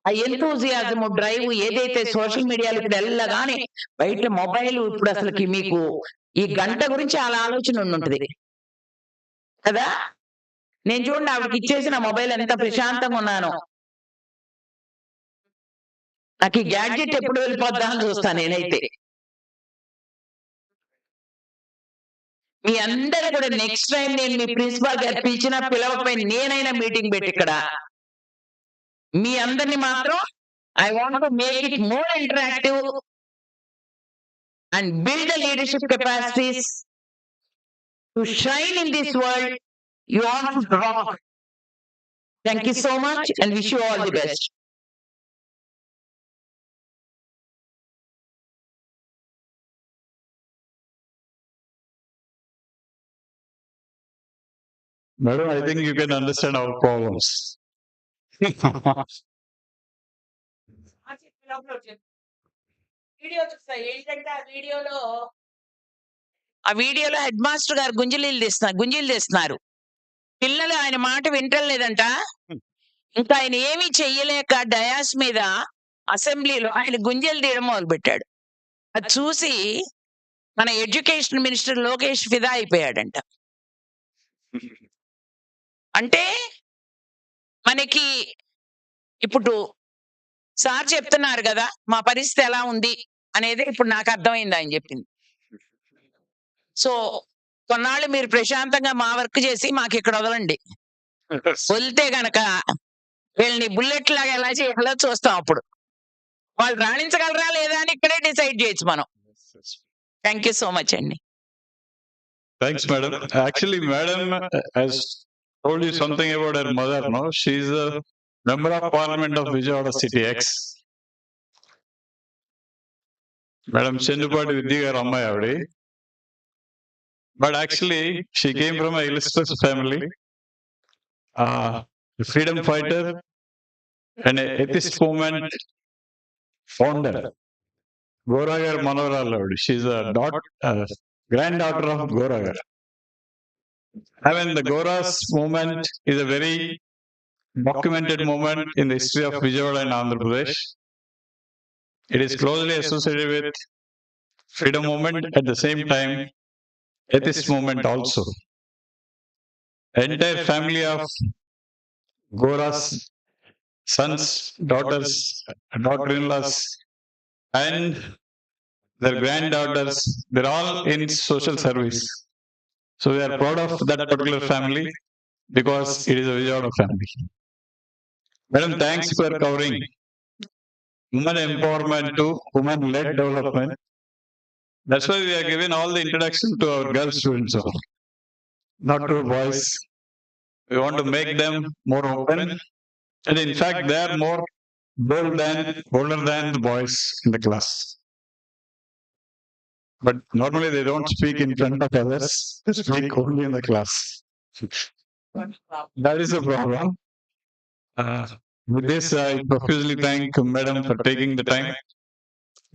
ఆ ఎంతూజియాజము, డ్రైవ్ ఏదైతే సోషల్ మీడియాలో ఇప్పుడు వెళ్ళగానే బయట మొబైల్, ఇప్పుడు అసలుకి మీకు ఈ గంట గురించి అలా ఆలోచన ఉంటుంది కదా. నేను చూడండి ఆవిడకి ఇచ్చేసిన మొబైల్ ఎంత ప్రశాంతంగా ఉన్నాను. నాకు ఈ గ్యాడ్జెట్ ఎప్పుడు వెళ్ళిపోద్దా అని చూస్తాను నేనైతే. మీ అందరూ కూడా నెక్స్ట్ టైం నేను మీ ప్రిన్సిపాల్ గారు పిలిచినా పిలవకపోయిన నేనైనా మీటింగ్ పెట్టి ఇక్కడ మీ అందరినీ మాత్రం I want to make it more interactive and build the leadership capacities to shine in this world. You all to rock. Thank you so much and wish you all the best. Madam, I think you can understand our problems. ఆ వీడియోలో head master గారు గుంజీలు తీస్తున్నారు. పిల్లలు ఆయన మాట వింటలేదంట. ఇంకా ఆయన ఏమీ చెయ్యలేక డయాస్ మీద అసెంబ్లీలో ఆయన గుంజలు తీయడం మొదలు పెట్టాడు. అది చూసి మన ఎడ్యుకేషన్ మినిస్టర్ లోకేష్ ఫిదా అయిపోయాడంట. అంటే మనకి ఇప్పుడు సార్ చెప్తున్నారు కదా మా పరిస్థితి ఎలా ఉంది అనేది ఇప్పుడు నాకు అర్థమైంది ఆయన చెప్పింది. సో కొన్నాళ్ళు మీరు ప్రశాంతంగా మా వర్క్ చేసి మాకు ఇక్కడ వదలండి. వదిలితే గనక వీళ్ళని బుల్లెట్ లాగా ఎలా చేయాలో చూస్తాం. అప్పుడు వాళ్ళు రాణించగలరా లేదా అని ఇక్కడే డిసైడ్ చేయొచ్చు మనం. థ్యాంక్ యూ సో మచ్ అండి. Thanks, madam. Actually, madam has told you something about her mother, no? She's a member of parliament of Vijayawada City X. Madam Chendupati Vidya garu ammayi avadi. But actually, she came from a illustrious family, a freedom fighter, and a atheist movement founder. Goragar Manohara Lord. She's a granddaughter of Goragar. I mean, the Goras movement is a very documented movement in the history of Vijayawada and Andhra Pradesh. It is closely associated with freedom movement at the same time atheist movement also. Entire family of Goras, sons, daughters, daughter-in-laws, and their granddaughters, they're all in social service. So we are proud of that particular family because it is a Vijayawada family. Madam, thanks for covering women empowerment to women-led development. That's why we are giving all the introduction to our girl students, not to boys. We want to make them more open, and in fact, they are more bolder than the boys in the class. But normally they don't speak in front of others; they speak only in the class. That is a problem. With this, I profusely thank Madam for taking the time.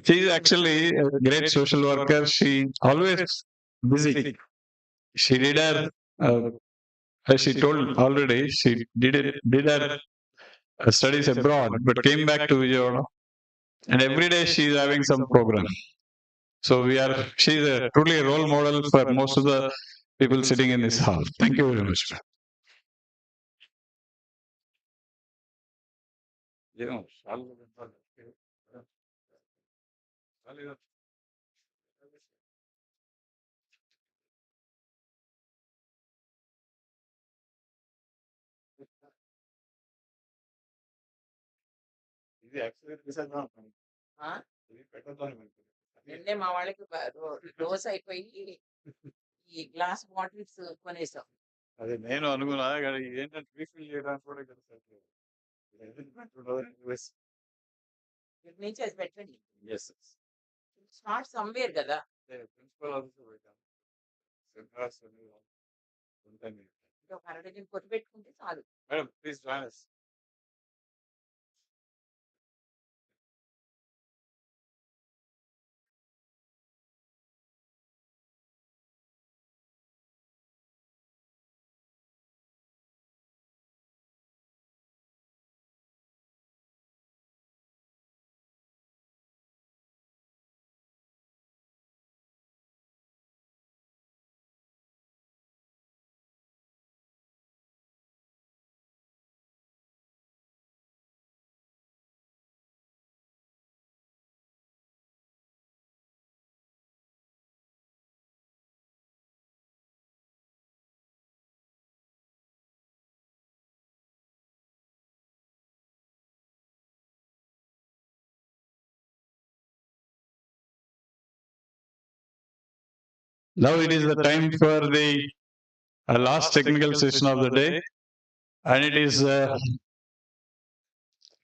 She is actually a great social worker. She always busy. She did her, as she told already, she did her studies abroad, but came back to Vijayawada. And every day she is having some program. So she is a truly a role model for most of the people sitting in this hall. Thank you very much. నిన్నే మా వాళ్ళకి dose అయిపోయి ఈ glass bottles కొనేసాం. అదే నేను అనుకున్నా కానీ ఏంటంటే రీఫిల్ చేయడానికి కూడా ఇటు నుంచి అది పెట్టండి. ఇట్స్ నాట్ సమ్వేర్ కదా. ప్రిన్సిపల్ ఆఫీస్ ఒక అరడజన్ కొట్టు పెట్టుకుంటే చాలు. Madam please join us. Now it is the time for the last technical session of the day, and it is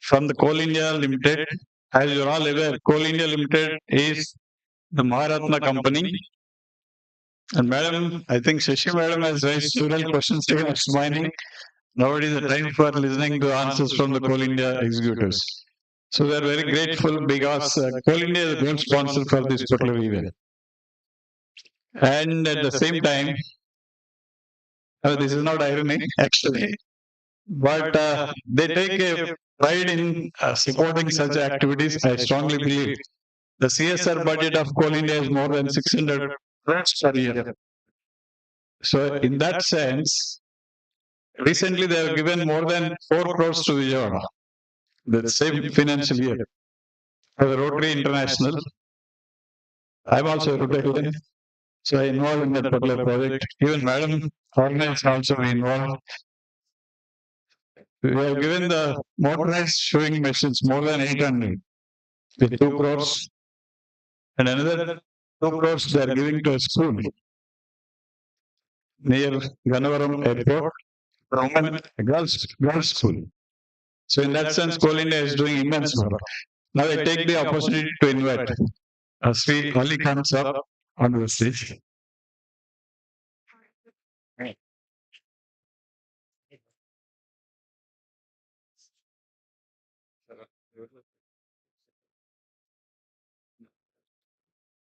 from the Coal India Limited. As you are all aware, Coal India Limited is the Maharatna company. And madam, I think Shashi madam has raised several questions against mining. Now it is the time for listening to answers from the Coal India executives. So we are very grateful because Coal India is the gold sponsor for this particular event. And at the same time, this is not irony actually, but they take a pride in supporting such activities. I strongly believe the CSR budget of Coal India is more than 600 crores per year. So in that sense, recently they have given more than 4 crores to Vijayawada, the same financial year. For the Rotary International, I'm also a Rotarian, so I involved in that particular project. Even Madam organized also involved. We have given the motorized showing machines more than 800 with 2 crores, and another 2 crores they are giving to a school. near Gannavaram Airport, girls school. So in that sense, Coal India is doing immense work. Now I take the opportunity to invite Sri Ali comes up on the stage.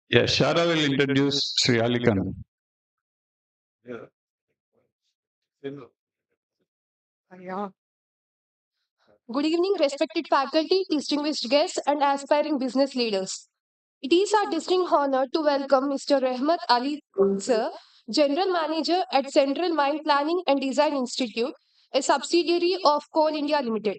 Yeah, Shara will introduce Sri Ali Khan. Yeah. Good evening, respected faculty, distinguished guests, and aspiring business leaders. It is our distinct honor to welcome Mr. Rahmat Ali Sir, General Manager at Central Mine Planning and Design Institute, a subsidiary of Coal India Limited.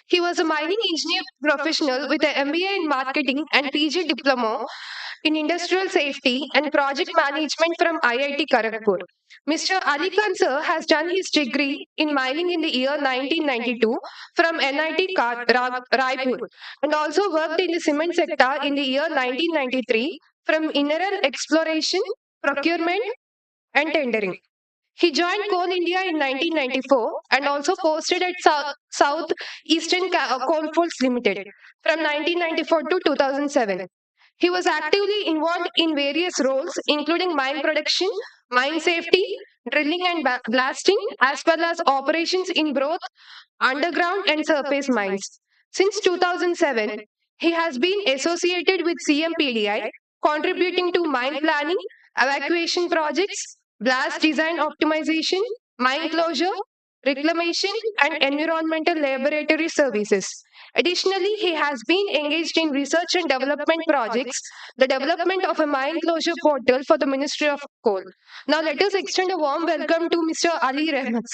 He was a mining engineer professional with an MBA in marketing and PG diploma in industrial safety and project management from IIT Kharagpur. Mr. Ali Khan sir has done his degree in mining in the year 1992 from NIT Raipur and also worked in the cement sector in the year 1993 from mineral exploration, procurement and tendering. He joined Coal India in 1994 and also posted at South Eastern Coalfields Limited from 1994 to 2007. He was actively involved in various roles, including mine production, mine safety, drilling and blasting, as well as operations in both underground and surface mines. Since 2007, he has been associated with CMPDI, contributing to mine planning, evacuation projects, blast design optimization, mine closure, reclamation, and environmental laboratory services. Additionally, he has been engaged in research and development projects, the development of a mine closure portal for the Ministry of Coal. Now, let us extend a warm welcome to Mr. Ali Rahmat.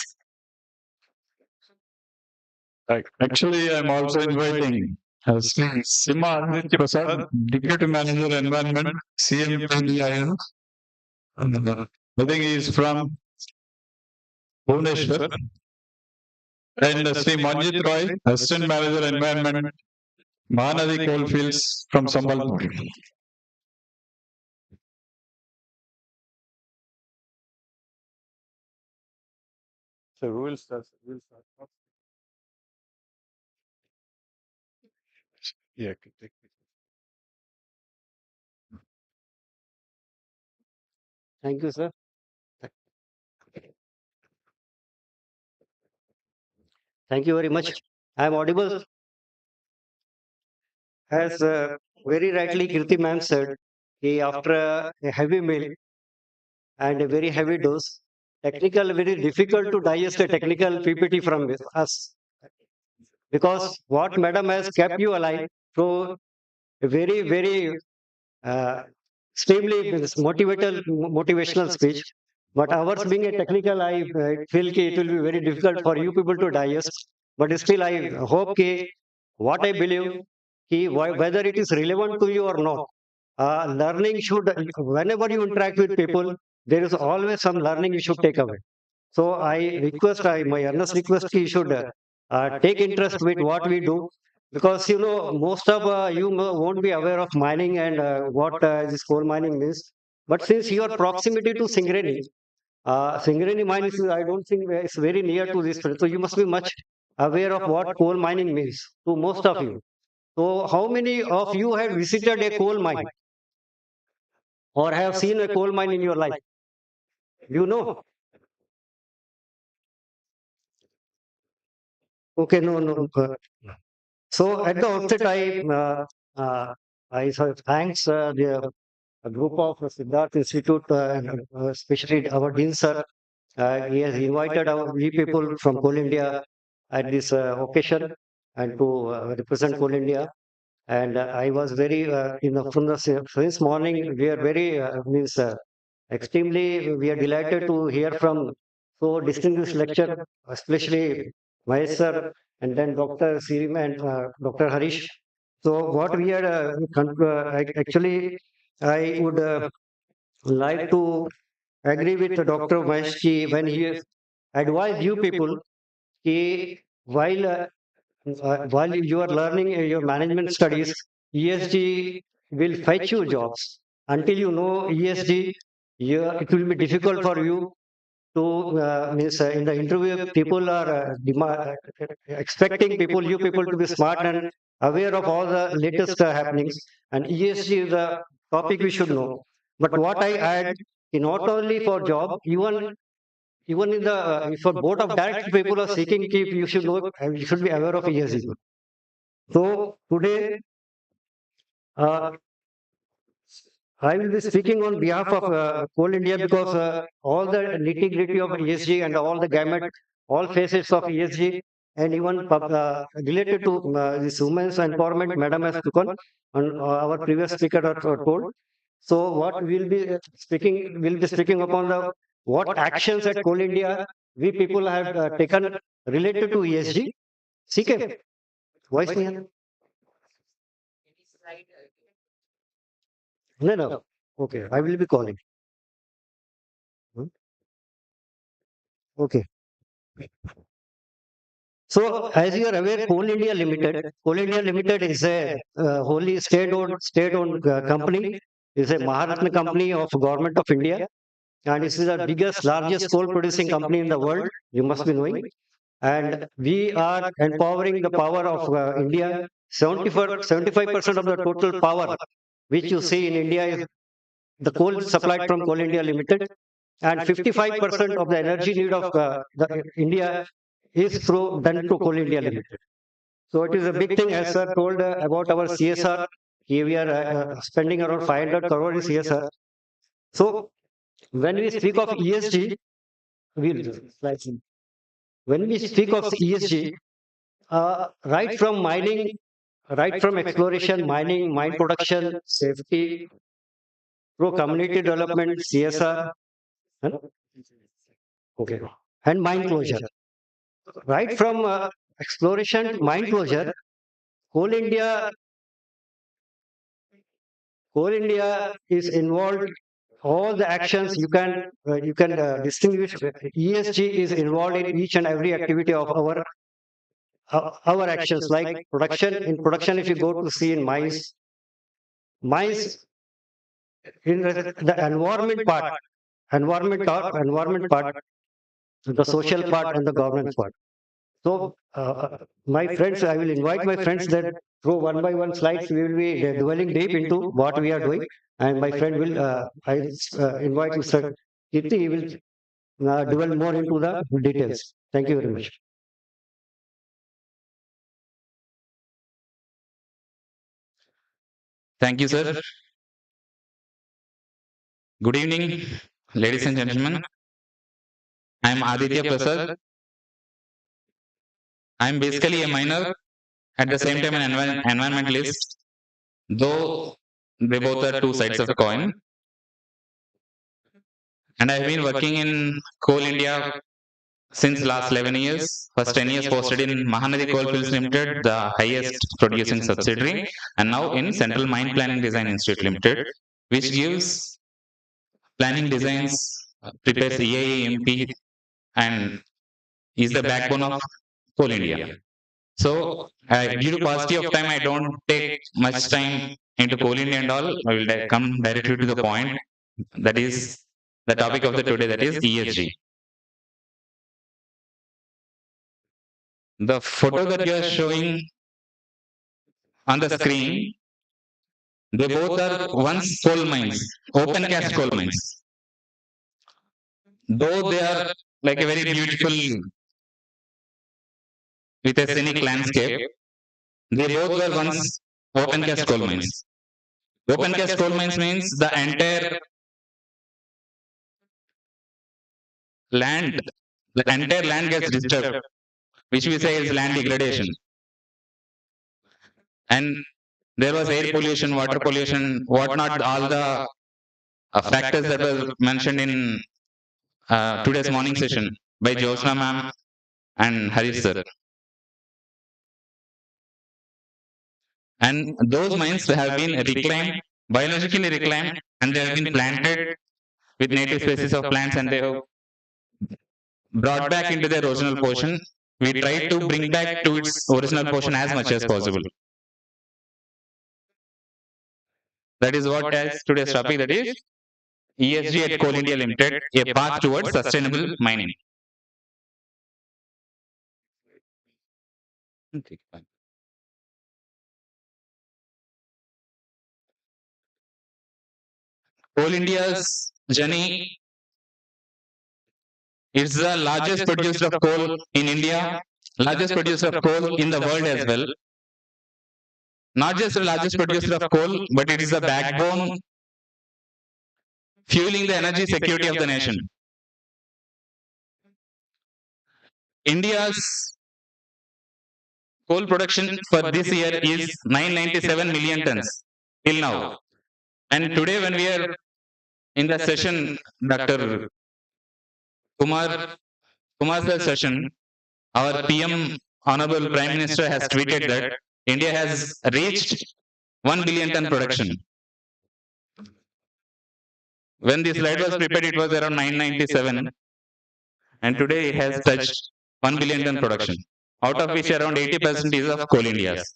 Actually, I'm also inviting Sri Sima Aditya Prasad, Deputy Manager Environment, CMPDIL. I think he is from Bhubaneswar. And Sri Manjit Roy, Assistant Manager Environment, Mahanadi Coalfields from Sambalpur. So who will start? Yeah, take it. Thank you, sir. Thank you very much. I am audible. As very rightly Kirti ma'am said, after a heavy meal and a very heavy dose, very difficult to digest a technical PPT from us. Because what madam has kept you alive through a very extremely motivational speech. But ours being a technical, I feel it will be very difficult for you people to digest. But still, I hope what I believe, whether it is relevant to you or not, learning should, whenever you interact with people, there is always some learning you should take away. So my earnest request, you should take interest with what we do, because most of won't be aware of mining and what this coal mining means. But since your proximity to Singareni mine is, I don't think it's very near to this place, so you must be much aware of what coal mining means to most of you. So how many of you have visited a coal mine or have seen a coal mine in your life? You know? Okay, no. So at the outset, I thanks the group of Siddharth Institute, and especially our Dean sir. He has invited our we people from Coal India at this occasion and to represent Coal India. And I was very, from the since morning, we are very extremely. We are delighted to hear from so distinguished lecture, especially Mahesh sir and then Dr. Sirim and Dr. Harish. So what we are actually, I would like to agree with Dr. Mahesh ji when he advised you people कि while you are learning your management studies, ESG will fetch you jobs. until you know ESG, it will be difficult for you to means in the interview people are expecting you people to be smart and aware of all the latest happenings, and ESG is a topic we should know. But what I add, not only for job, even in the for board of directors people are seeking, keep you should know, you should be aware of ESG. So today uh, I will be speaking on behalf of Coal India, because all the nitty gritty of ESG and all the gamut, all facets of ESG, and even related to this women's empowerment, Madam has spoken, and our previous speaker told. So what we'll be speaking upon the what actions at Coal India we people have taken related to ESG. CK, voice me. No, no. Okay, I will be calling. Hmm? Okay. So, as you are aware, Coal India Limited is a wholly state-owned company. Is a Maharatna company of Government of India, and it is the biggest, largest coal-producing company in the world. You must be knowing. And we are empowering the power of India. 75% of the total power which you see in India is the coal supplied from Coal India Limited, and 55% of the energy need of India is done through Coal India Limited. So it is a big thing, as sir told about our CSR. Here we are spending around 500 crore in CSR. So when we speak of ESG, when we speak of ESG, right from mining, right from exploration, mining, mine production, safety, through community development, CSR, huh? Okay, and mine closure. Right from exploration, mine closure, Coal India, Coal India is involved. All the actions you can distinguish. ESG is involved in each and every activity of our actions, like production. In production, if you go to see in mines in the environment part, the social part, and the governance part. So, my friends, I will invite my friends that through one by one slides, we will be dwelling deep into what we are doing. And my friend will, invite Mr. Kirti, he will dwell more into the details. Thank you very much. Thank you, sir. Good evening, ladies and gentlemen. I am Aditya Prasad. I am basically a miner, at the same time an environmentalist, though they both are two sides of a coin. And I have been working in Coal India since last 11 years. First 10 years posted in Mahanadi Coalfields Limited, the highest producing subsidiary, and now in Central Mine Planning Design Institute Limited, which gives planning designs, prepares EIA, and is the backbone of Coal India. So, due to paucity of time, I don't take much time into Coal India and all. I will come directly to the point. That is the topic of the today. That is ESG. The photo that you are showing on the screen, they both are once coal mines, open cast coal mines. Though they are like a very beautiful with a scenic landscape, they both were once open cast coal mines. Open cast coal mines means the land, entire land gets disturbed, which we say is land degradation. And there was air pollution, water pollution, whatnot, all the factors that were mentioned in today's morning session by Josna ma'am and Harish sir. And those mines have been reclaimed, biologically reclaimed, and they have been planted with native species of plants, and they have brought back into their original portion. We try to bring back to its original portion as much as possible. That is what as today's topic, that is ESG at Coal India Limited, a path towards sustainable mining. Okay, fine. Coal India's journey is the largest producer of coal in India, largest producer of coal in the world as well. Not just the largest producer of coal, but it is the backbone fueling the energy security of the nation. India's coal production for this year is 997 million tons till now. And today, when we are in the session, Dr. Kumar Kumar's session, our PM, Honorable Prime Minister, has tweeted that India has reached 1 billion ton production. When this slide was prepared, it was around 997, and today it has touched 1 billion ton production, out of which around 80% is of Coal India's.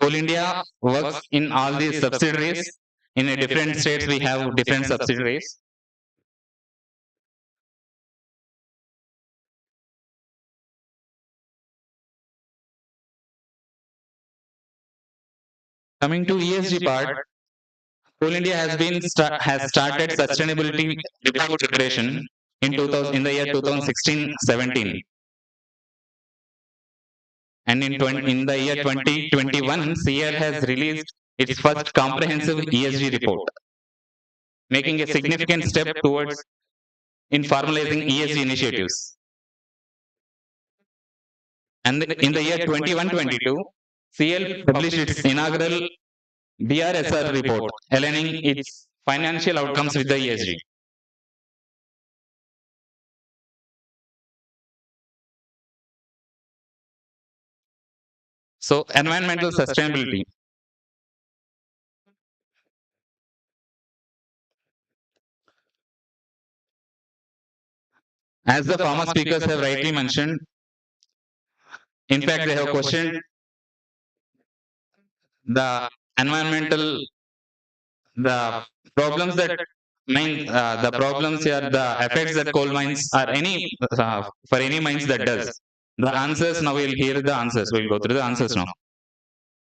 Coal India works in all these subsidiaries. In a different states, we have different subsidiaries. Coming to ESG part, Coal India has started sustainability report preparation in the year 2016-17, and in the year 2021, CL has released its first comprehensive ESG report, making a significant step towards in formalizing ESG initiatives. And in the year 21-22, CL published its inaugural BRSR report, aligning its financial outcomes with the ESG. So, environmental sustainability. As the former speakers have rightly mentioned, in fact, they have questioned the environmental, the problems that the problems here, the effects that coal mines are for any mines that does. The answers now we'll hear the answers. We'll go through the answers now.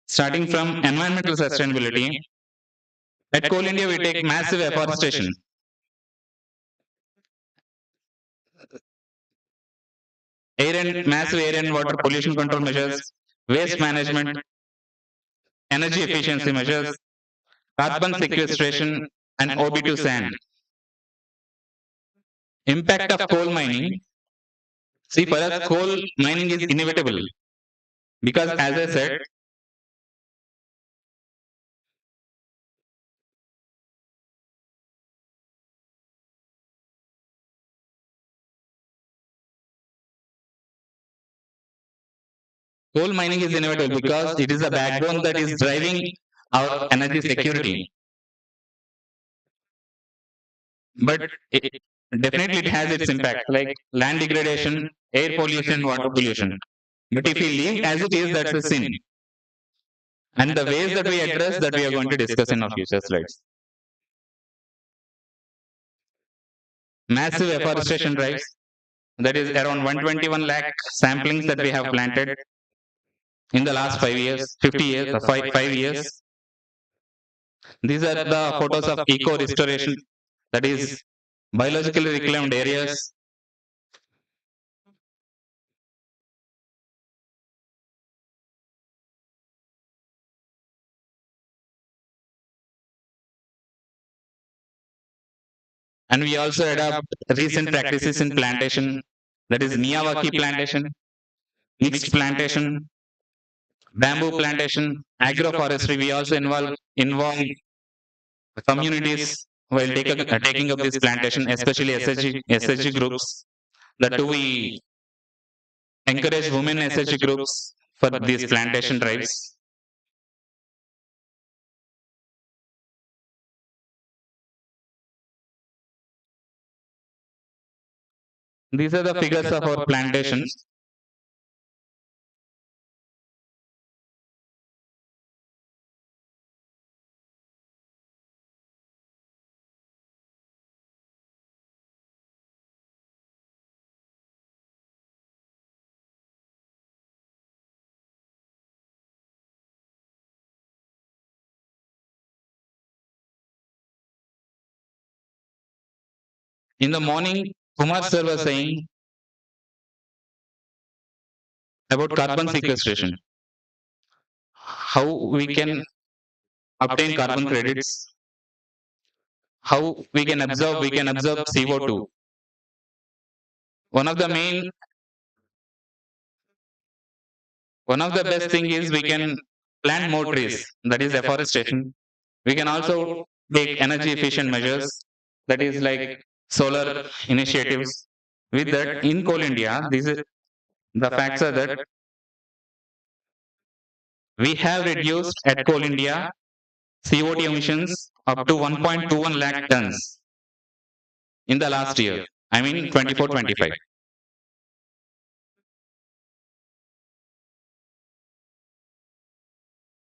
Starting from environmental sustainability, at Coal India we take massive afforestation. Massive air and water pollution control measures, waste management, energy efficiency measures, carbon sequestration, and OB2 sand. Impact of coal mining. See, for us, coal mining is inevitable because, as I said, coal mining is inevitable because it is the backbone that is driving our energy security. But definitely it has its impact, like land degradation, air pollution, water pollution. But if we leave as it is, that's a sin. And the ways that we address that we are going to discuss in our future slides. Massive afforestation drives, that is around 121 lakh samplings that we have planted in the last 5 years, 50 years, 5 years. These are the photos of eco restoration, that is biologically reclaimed areas. And we also adopt recent practices in plantation, that is Miyawaki plantation, mixed plantation, bamboo plantation, agroforestry. We also involve communities while taking up this plantation, especially SHG groups. That too, we encourage women SHG groups for these plantation drives. These are the figures of our plantations. In the morning, Kumar sir was saying about carbon sequestration, how we can obtain carbon credits, how we can absorb CO2. One of the main one of the best thing is we can plant more trees, that is afforestation. We can also take energy efficient measures, that is like solar initiatives. With that, in Coal India, the facts are that we have reduced at Coal India CO2 emissions up to 1.21 lakh tons in the last year. I mean 24-25.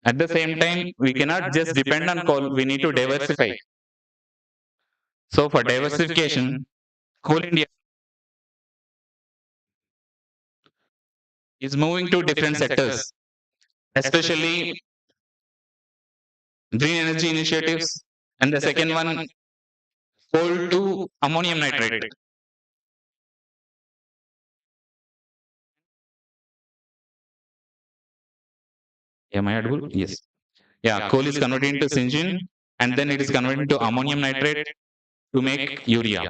At the same time, we cannot just depend on coal, we need to diversify. So for diversification, Coal India is moving to different sectors, especially green energy initiatives, and the second one, coal to ammonium nitrate. Am I audible? Yes. Yeah, coal is converted into syngine and then it is converted into ammonium nitrate to make urea.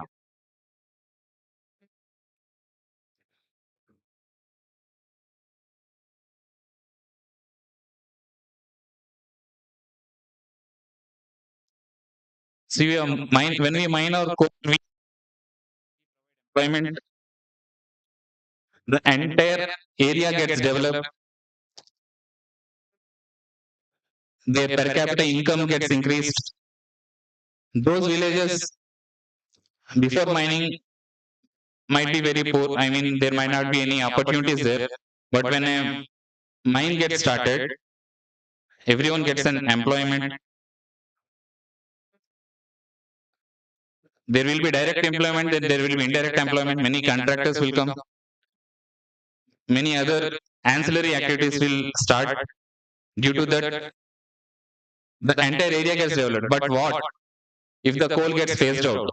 So when we mine our coal, we employment, the entire area gets developed, their per capita income gets increased. Those villages before mining might be very poor. I mean, there might not be any opportunities there. But when a mine gets started, everyone gets an employment. There will be direct employment, then there will be indirect employment. Many contractors will come. Many other ancillary activities will start. Due to that, the entire area gets developed. But what if the coal gets phased out?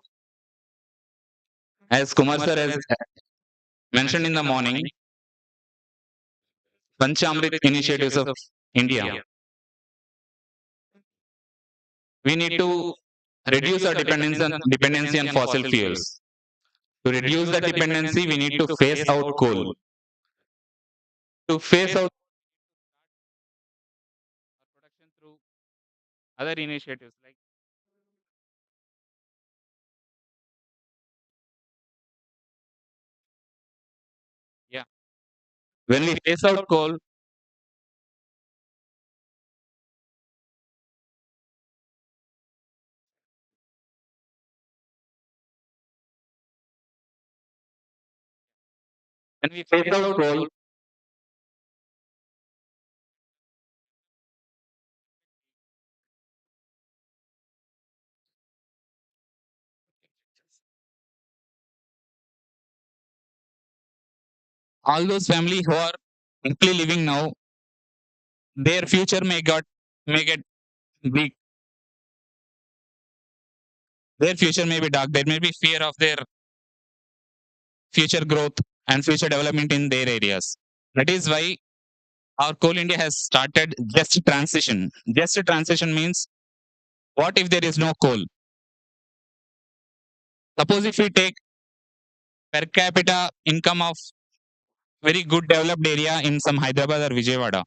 As Kumar sir has mentioned in the morning, Panchamrit initiatives of India, we need to reduce our dependency on fossil fuels. To reduce the dependency, we need to phase out coal. To phase out production through other initiatives like yeah. When we phase out coal, when we phase out coal, all those family who are simply living now, their future may get bleak. Their future may be dark. There may be fear of their future growth and future development in their areas. That is why our Coal India has started just transition. Just transition means what if there is no coal? Suppose if we take per capita income of very good developed area in some Hyderabad or Vijayawada,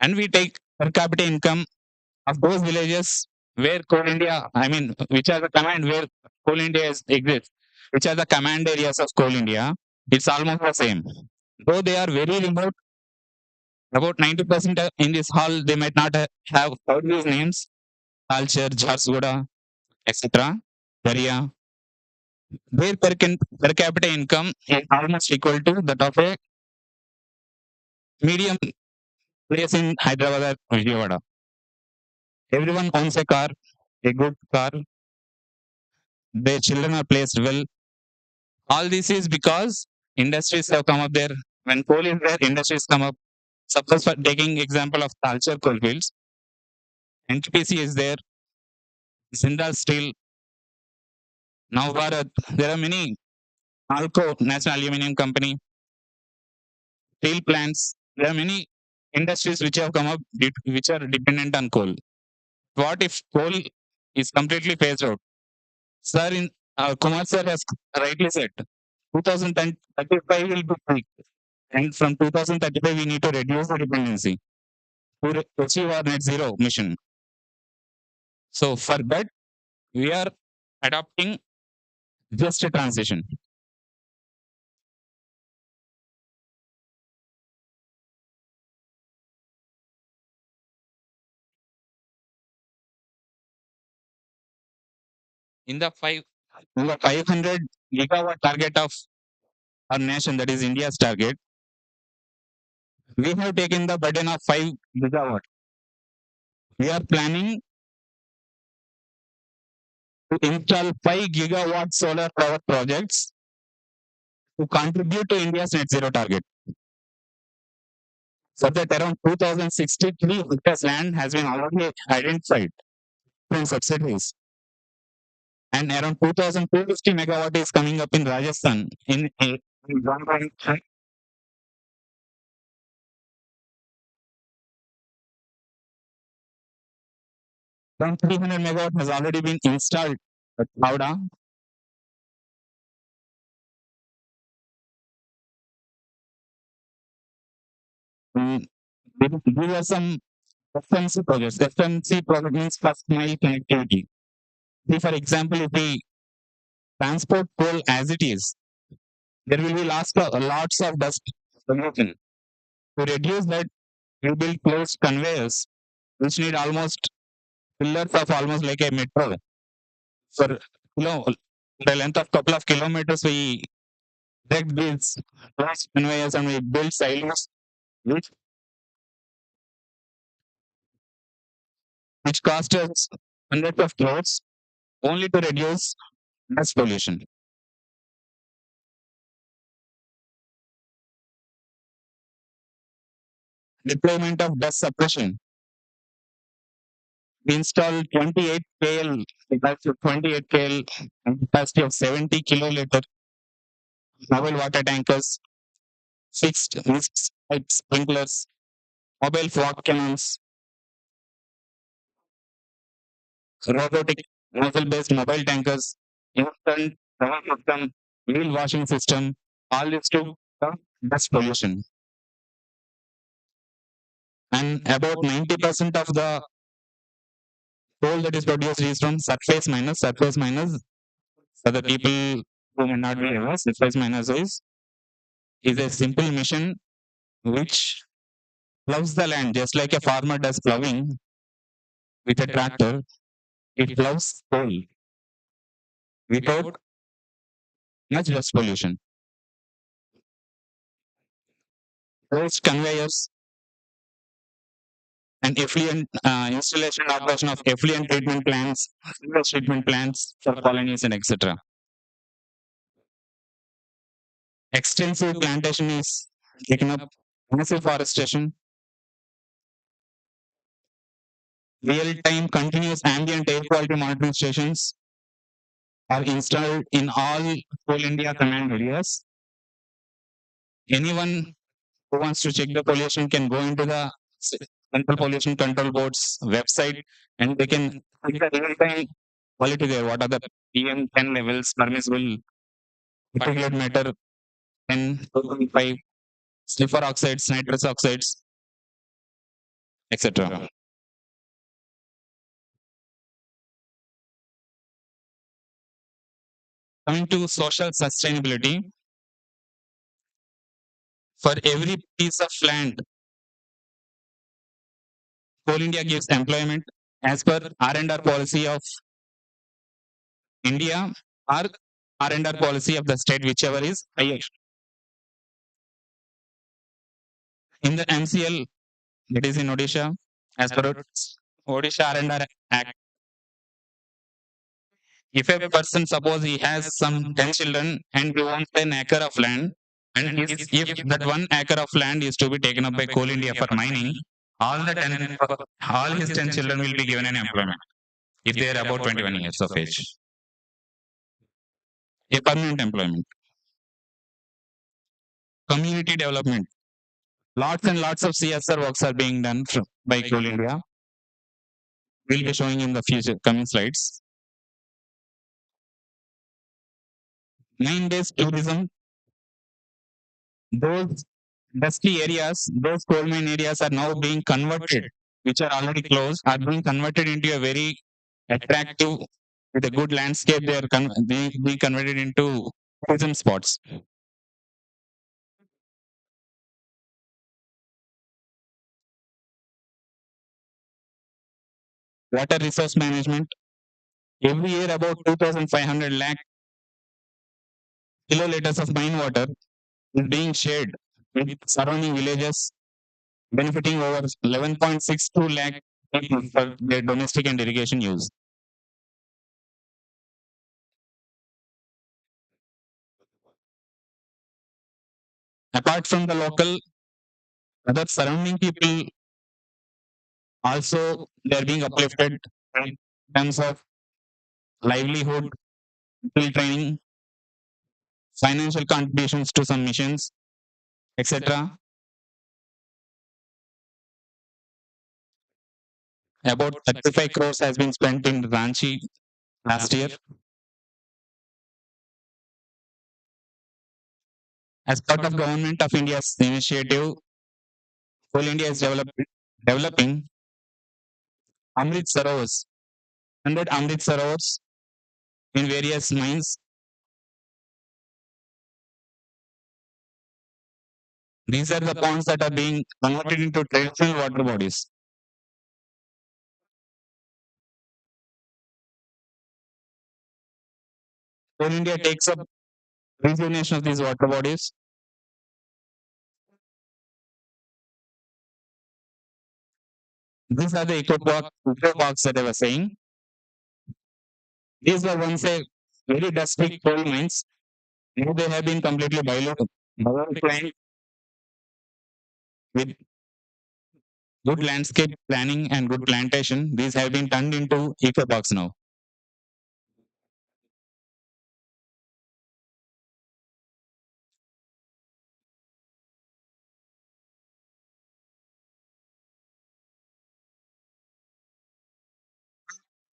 and we take per capita income of those villages where Coal India, I mean, which are the command where Coal India exists, which are the command areas of Coal India, it's almost the same. Though they are very remote, about 90% in this hall, they might not have heard these names, Talcher, Jharsuguda, etc. Daria. Their per capita income is almost equal to that of a medium place in Hyderabad or Vijayawada. Everyone owns a car, a good car. Their children are placed well. All this is because industries have come up there. When coal is there, industries come up. Suppose for taking example of Talcher coalfields, NTPC is there, Zindal Steel, Now, Bharat, there are many Alco, National Aluminium Company, steel plants. There are many industries which have come up which are dependent on coal. What if coal is completely phased out? Sir, in Kumar sir has rightly said, 2035 will be peak, and from 2035 we need to reduce the dependency to achieve our net zero mission. So for that, we are adopting just a transition. In the 500 gigawatt target of our nation, that is India's target, we have taken the burden of 5 gigawatt. We are planning to install 5 gigawatt solar power projects to contribute to India's net zero target. For that, around 2063 hectares land has been already identified from subsidies, and around 2250 megawatt is coming up in Rajasthan in one point. Around 300 megawatt has already been installed at Howrah. These are some FMC projects. FMC project means first mile connectivity. See, for example, if we transport coal as it is, there will be lots of dust pollution. To reduce that, we build closed conveyors, which need almost pillars of almost like a metro. For the length of couple of kilometers, we direct these closed conveyors and we build silos, which cost us hundreds of crores only to reduce dust pollution. Deployment of dust suppression. We installed 28 KL, capacity of 28 KL and capacity of 70 kiloliter mobile water tankers, fixed mist pipe sprinklers, mobile fog cannons, robotic nozzle-based mobile tankers, instant power system, wheel washing system, all this to dust pollution. And about 90% of the coal that is produced is from surface miners. Surface miners, for the people who may not be aware, surface miners is a simple machine which plows the land just like a farmer does plowing with a tractor. It plows coal without much dust pollution. Closed conveyors and effluent installation and operation of effluent treatment plants, sewage treatment plants for colonies and etc. Extensive plantation is taken up, massive forestation, real-time continuous ambient air quality monitoring stations are installed in all Coal India command areas. Anyone who wants to check the pollution can go into the Central Pollution Control Board's website and they can see the real-time quality there. What are the PM10 levels, permissible particulate matter, 10, 2.5, sulfur oxides, nitrous oxides, etc. Coming to social sustainability, for every piece of land, Coal India gives employment as per R&R policy of India or R&R policy of the state, whichever is higher. In the MCL, that is in Odisha, as per Odisha R&R Act, if a person suppose he has some 10 children and he wants an acre of land, and if that 1 acre of land is to be taken up by Coal India for mining, all his 10 children will be given an employment if they are about 21 years of age. a permanent employment. Community development. Lots and lots of CSR works are being done by Coal India. We'll be showing in the future coming slides. Mine-based tourism. Those dusty areas, those coal mine areas are now being converted, which are already closed, are being converted into a very attractive, with a good landscape. They are being converted into tourism spots. Water resource management. Every year, about 2,500 lakh kiloliters of mine water is being shared with surrounding villages, benefiting over 11.62 lakh people for their domestic and irrigation use. Apart from the local, other surrounding people also they are being uplifted in terms of livelihood, skill training, financial contributions to some missions, etc. About 35 crores has been spent in Ranchi last year. As part of Government of India's initiative, Coal India is developing Amrit Sarovars, 100 Amrit Sarovars in various mines. These are the ponds that are being converted into traditional water bodies. Coal India takes up rejuvenation of these water bodies. These are the eco parks that I was saying. These were once a very dusty coal mines. Now they have been completely bioclined with good landscape planning and good plantation. These have been turned into eco parks now.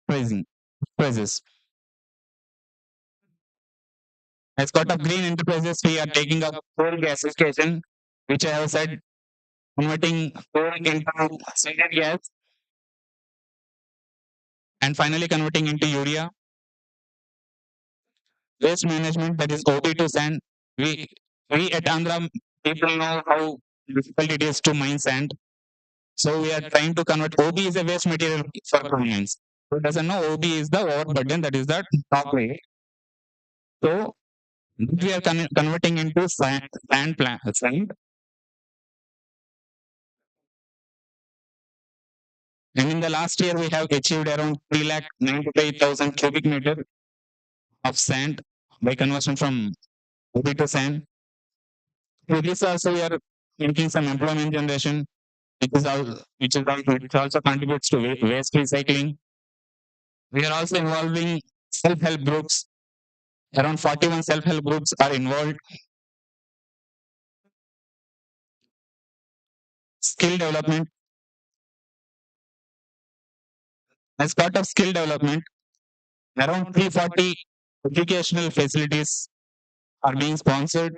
Pricing prices. As part of green enterprises, we are taking up coal gasification, which I have said, converting coal into synthetic gas, and finally converting into urea. Waste management, that is OB to sand. We at Andhra people know how difficult it is to mine sand. So we are trying to convert OB is a waste material for coal mines. Who doesn't know OB is the overburden, that is the top weight. So we are converting into sand. And in the last year, we have achieved around 3,95,000 cubic meter of sand by conversion from OB to sand. With this also, we are making some employment generation, which also contributes to waste recycling. We are also involving self-help groups. Around 41 self-help groups are involved. Skill development. As part of skill development, around 340 educational facilities are being sponsored.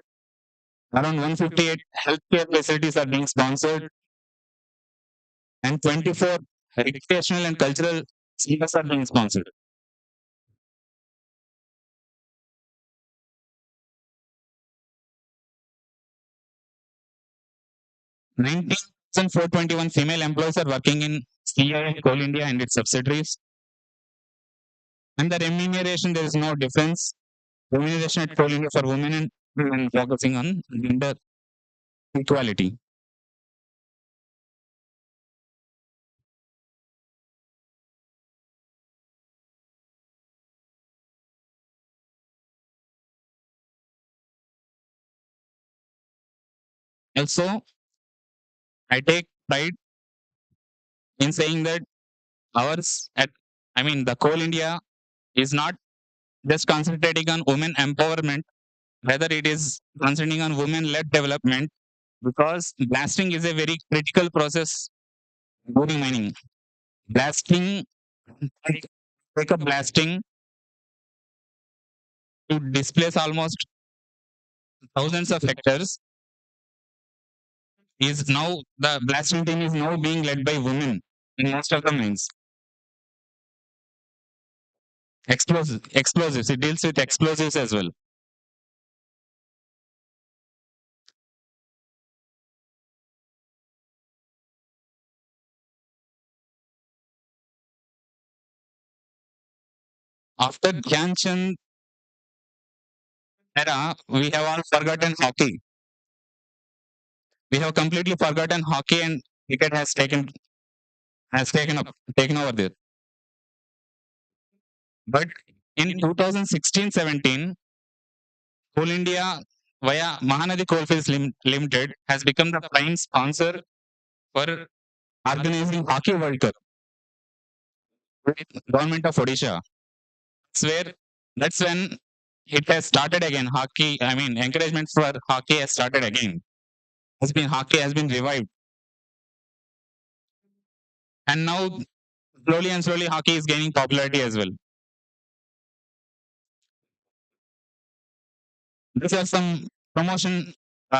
Around 158 healthcare facilities are being sponsored. And 24 recreational and cultural centers are being sponsored. Nineteen thousand 421 female employees are working in CIA, Coal India, and its subsidiaries. And the remuneration, there is no difference. Remuneration at Coal India for women and men focusing on gender equality. Also, I take pride in saying that ours at, I mean, the Coal India is not just concentrating on women empowerment, whether it is concentrating on women-led development, because blasting is a very critical process during mining. Blasting, take take up blasting to displace almost thousands of hectares is now the blasting team is now being led by women in most of the mines. Explosives. It deals with explosives as well. After Dhyan Chand era, we have all forgotten hockey. We have completely forgotten hockey, and cricket has taken over there. But in 2016-17, Coal India via Mahanadi Coalfields Limited has become the prime sponsor for organizing Hockey World Cup with Government of Odisha. That's when it has started again. Encouragement for hockey has started again. Hockey has been revived, and now slowly and slowly hockey is gaining popularity as well. These are some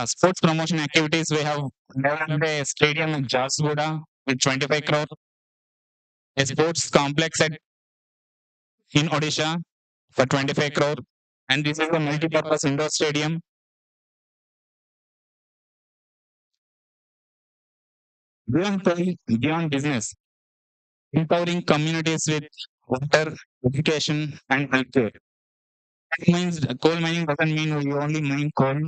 sports promotion activities. We have developed a stadium in Jharsuguda with 25 crore, a sports complex in Odisha for 25 crore, and this is a multi-purpose indoor stadium. Beyond business, empowering communities with water, education, and healthcare. That means coal mining doesn't mean we only mine coal.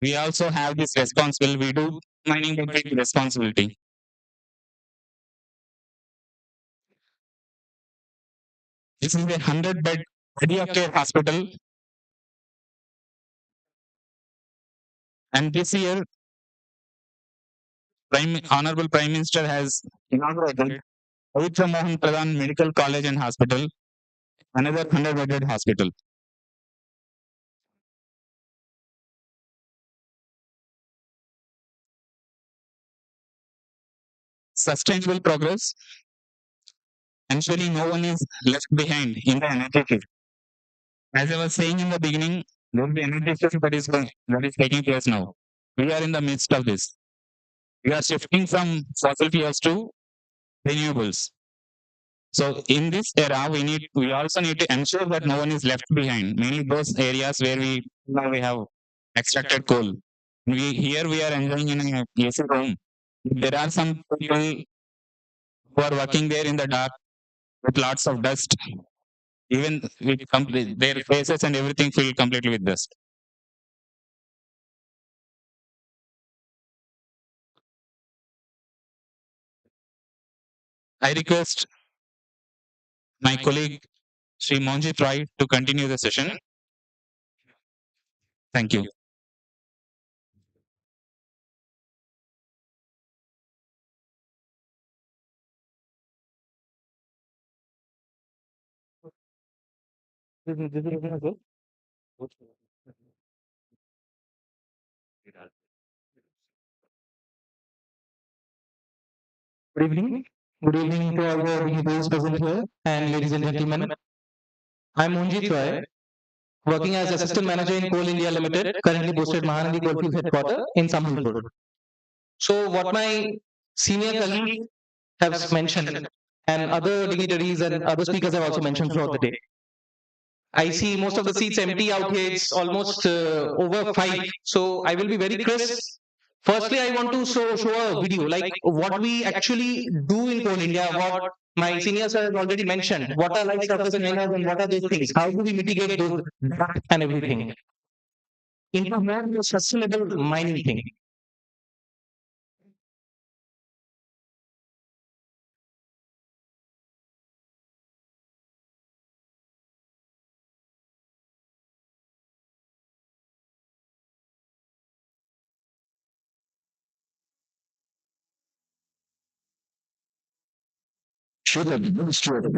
We also have this responsibility. We do mining but with responsibility. This is a 100-bed cardiac hospital, and this year, Honorable Prime Minister has inaugurated Pavitra Mohan Pradhan Medical College and Hospital, another 100-bedded hospital. Sustainable progress, ensuring no one is left behind in the energy shift. As I was saying in the beginning, there will be energy shift that is taking place now. We are in the midst of this. We are shifting from fossil fuels to renewables. So in this era, we also need to ensure that no one is left behind. Mainly those areas where we have extracted coal. We are enjoying in a AC room. There are some people who are working there in the dark with lots of dust. Even their faces and everything filled completely with dust. I request my colleague Sri Monjit Roy to continue the session. Thank you. Good evening. Good evening to all the dignitaries present here and ladies and gentlemen. I'm Munjit Roy, working as Assistant Manager in Coal India Limited, currently posted Mahanadi Coalfield Headquarters in Sambalpur. So what my senior colleagues have mentioned and other dignitaries and other speakers have also mentioned throughout the day. I see most of the seats empty out here. It's almost over 5. So I will be very crisp. Firstly, I want to show a video like what we actually do in Coal India, what my seniors have already mentioned. What are life surface miners and what are those things? How do we mitigate those and everything? Into more sustainable mining thing. Should have demonstrated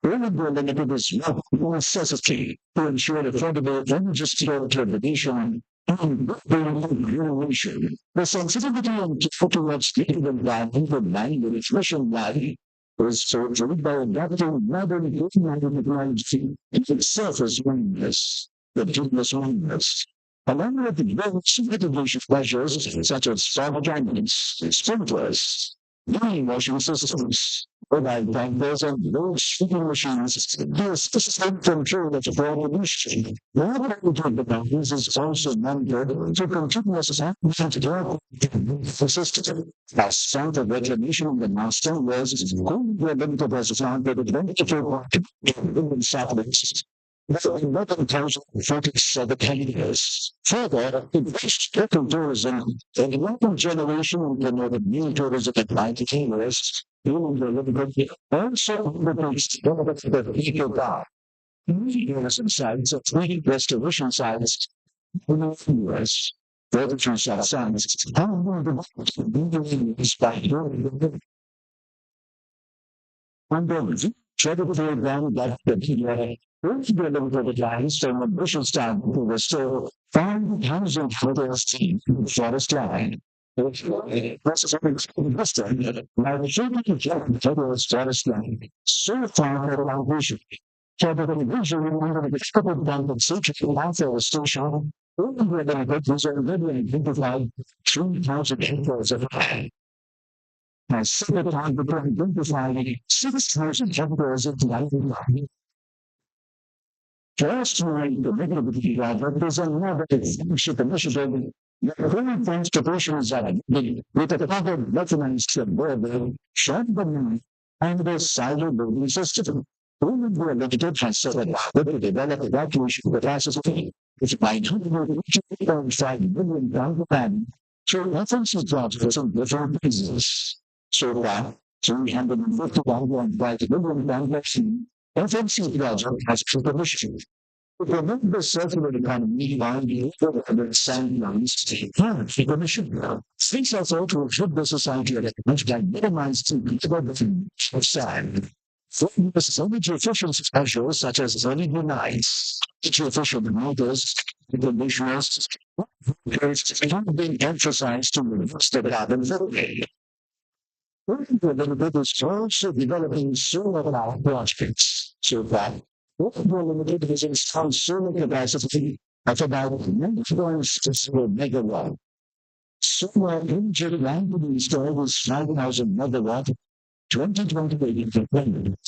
Renewable limited is one necessity to ensure affordable energy security of the nation and generation. The sensitivity and towards living environment of land and expression value is surgery by adapting modern technology its surface meanness, the goodness meanness. Along with the various mitigation measures such as solar panels, sprinklers, green washing systems, mobile tankers and load shipping machines, this system control of the emission. The other about this is also monitored to continuous and the system. As part of recognition of the master was only limited as a founded in satellites. 11,047 years. Further, it reached ecotourism and local generation implemented new tourism at 90 years, during the Olympic also replaced the eco bar. Tourism sites of three restoration sites in the US. Further transit sites, however, the used by Unbelievable. Traded for them that the PLA. First delivered lines from a bushel stand to restore 5,000 photos team forest line. President Western, now the children of Japan Federal Forest line, so far around vision. Capital vision under the couple band of such a landfill station. Over the victims are living identified 3,000 acres of land. Has set upon the identifying 6,000 jumpers of life in line. Just like the regulatory driver, there's another flagship initiative. The current transportation is at with a cover recognized to border, shut the line, and the cyber building system. Women were limited has set up to develop evacuation capacity, which by 2.5 million pound plan, through reference projects on different bases. So far, 351.5 million pound vaccine, FMC project has permission. To promote the circular economy by the government sandlines, the Commission seeks also to ensure the society at large can minimize the development of sand. Focus energy efficiency measures such as early nights, energy efficient motors, conditioners, have been emphasized to reduce the carbon footprint. Limited is also developing solar power projects so that Limited has installed solar capacity of about 1.6 megawatt. Solar energy randomly installed is 5,000 megawatt, 2028 independent.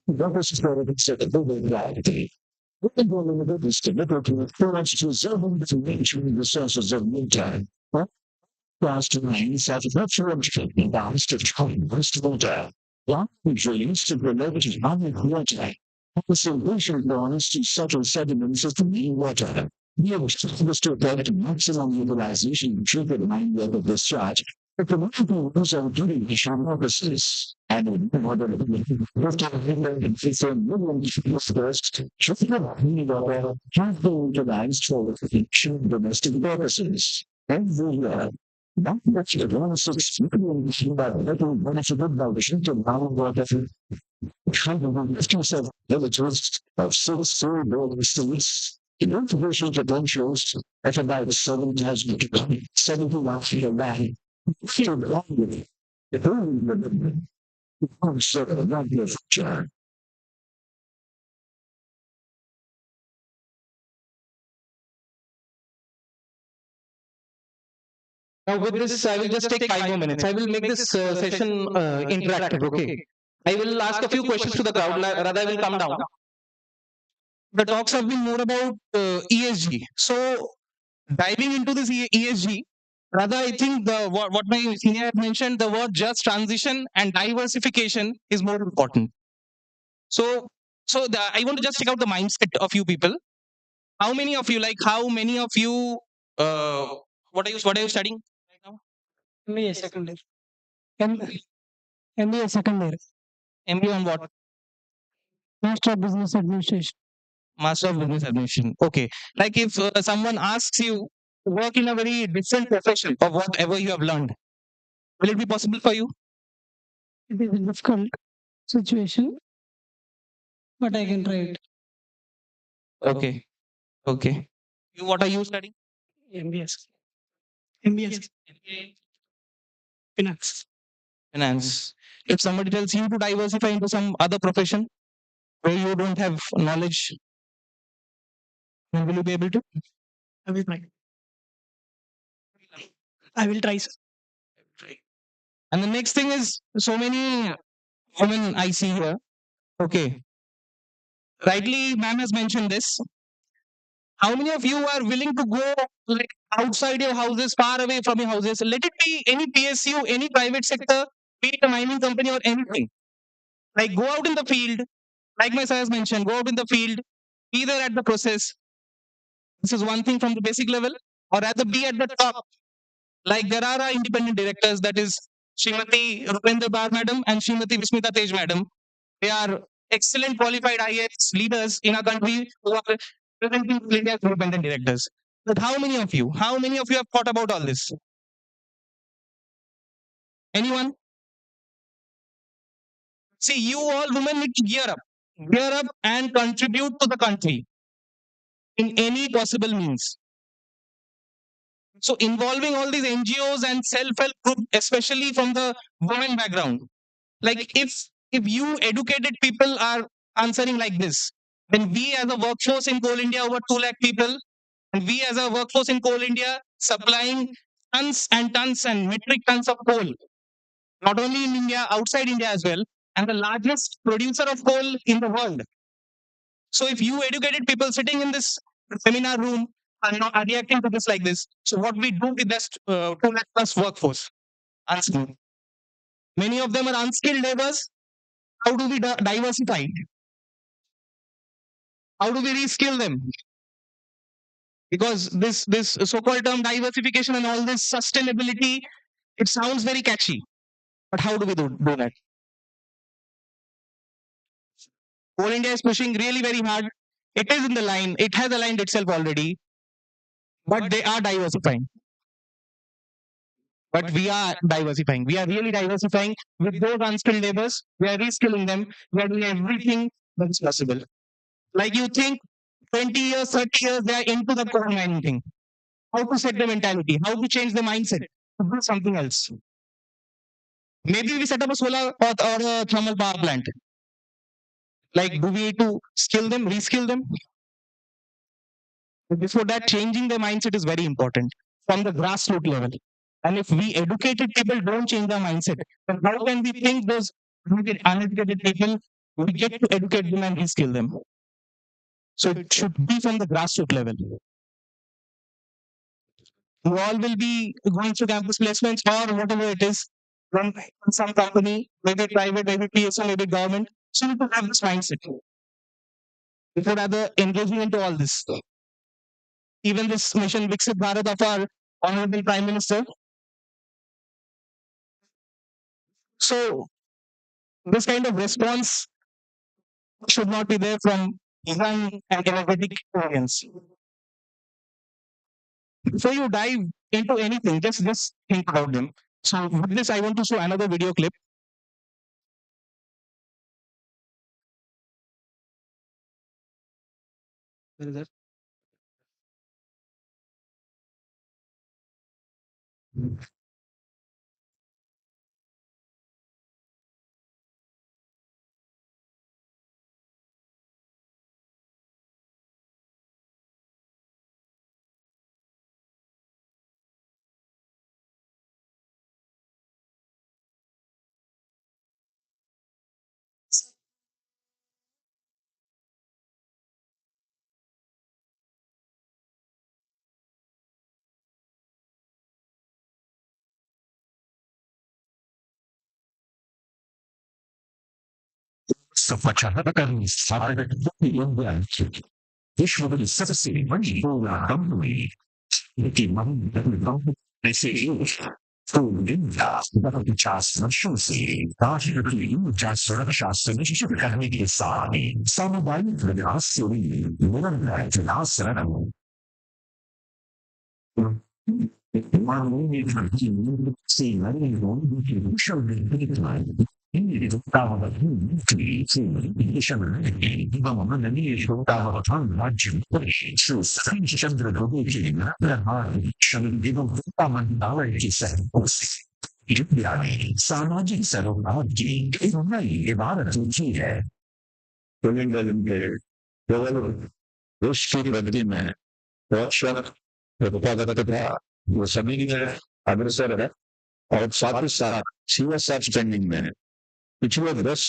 Numbers is related to the building reality. Limited is committed to encourage preserving the natural resources of meantime. Last lines have natural balance to most water. Long dreams to relate to non-water. The solution belongs to settle sediments of the main water. The objective is to avoid maximum utilization and trigger the mind level discharge. The commercial rules are duration purposes. And in order to make and 15 million people first, trigger the mind level have been utilized for domestic purposes. Every year, not much advances but little benefited by the sheet of groundwater kind of 57 villages of six-story building states. In information credentials, at about 71 feet of land, feel lonely. The early concept of regular future. Now, with this, I will just take 5 more minutes. I will make this session interactive. Okay. I will ask a few questions to the crowd. Rather, I will come down. The talks have been more about ESG. So, diving into this ESG, rather, I think what my senior had mentioned, the word just transition and diversification is more important. So, I want to just check out the mindset of you people. How many of you, what are you studying right now? MBA second year. MBA second year. MBA on what? Master of Business Administration. Master of Business Administration. Okay. Like if someone asks you to work in a very different profession of whatever you have learned, will it be possible for you? It is a difficult situation. but I can try it. Okay. Okay. What are you studying? MBS. MBS. Finance. Finance. If somebody tells you to diversify into some other profession where you don't have knowledge, then will you be able to? I will try. I will try, sir. And the next thing is so many women I see here. Okay. Rightly, ma'am has mentioned this. How many of you are willing to go like outside your houses, far away from your houses? Let it be any PSU, any private sector, be it a mining company or anything. Like go out in the field, like my sir has mentioned, go out in the field, either at the process. This is one thing from the basic level, or at the be at the top. Like there are our independent directors, that is Srimati Rupendra Bar madam and Srimati Vismita Tej madam. They are excellent qualified IAS leaders in our country who are presenting India's independent directors. But how many of you have thought about all this? Anyone? See, you all women need to gear up and contribute to the country in any possible means. So involving all these NGOs and self-help group, especially from the women background. Like if you educated people are answering like this, then we as a workforce in Coal India over 2 lakh people, and we as a workforce in Coal India supplying tons and metric tons of coal, not only in India, outside India as well, and the largest producer of coal in the world. So if you educated people sitting in this seminar room are reacting to this like this, so what we do with this 2 lakh plus workforce? Answer. Many of them are unskilled laborers. How do we diversify? How do we reskill them? Because this so-called term diversification and all this sustainability, it sounds very catchy. But how do we do that? Coal India is pushing really very hard. It is in the line. It has aligned itself already. But they are diversifying. But we are diversifying. We are really diversifying with those unskilled laborers. We are reskilling them. We are doing everything that is possible. Like you think 20 years, 30 years, they are into the coal mining thing. How to set the mentality, how to change the mindset to do something else. Maybe we set up a solar or a thermal power plant. Like, do we need to skill them, reskill them? Before that, changing their mindset is very important from the grassroots level. And if we educated people don't change their mindset, then how can we think those uneducated people, we get to educate them and reskill them? So it should be from the grassroots level. You all will be going through campus placements or whatever it is from some company, maybe private, maybe PSO, maybe government. So you need to have this mindset before other engaging into all this. Even this mission Viksit Bharat of our Honorable Prime Minister. So this kind of response should not be there from young and energetic Indians. Before you dive into anything, just think about them. So with this, I want to show another video clip. Where is that? 到了体制医生帮我们的列出到了他们完全会是30%的都会进来，那么生理的大们拿了一些东西。Yani samadhi sarvabhagi नहीं इबादत की है उसकी बदली में वो सभी अग्रसर है और साथ ही साथ CSR स्पेंडिंग में पिछले 10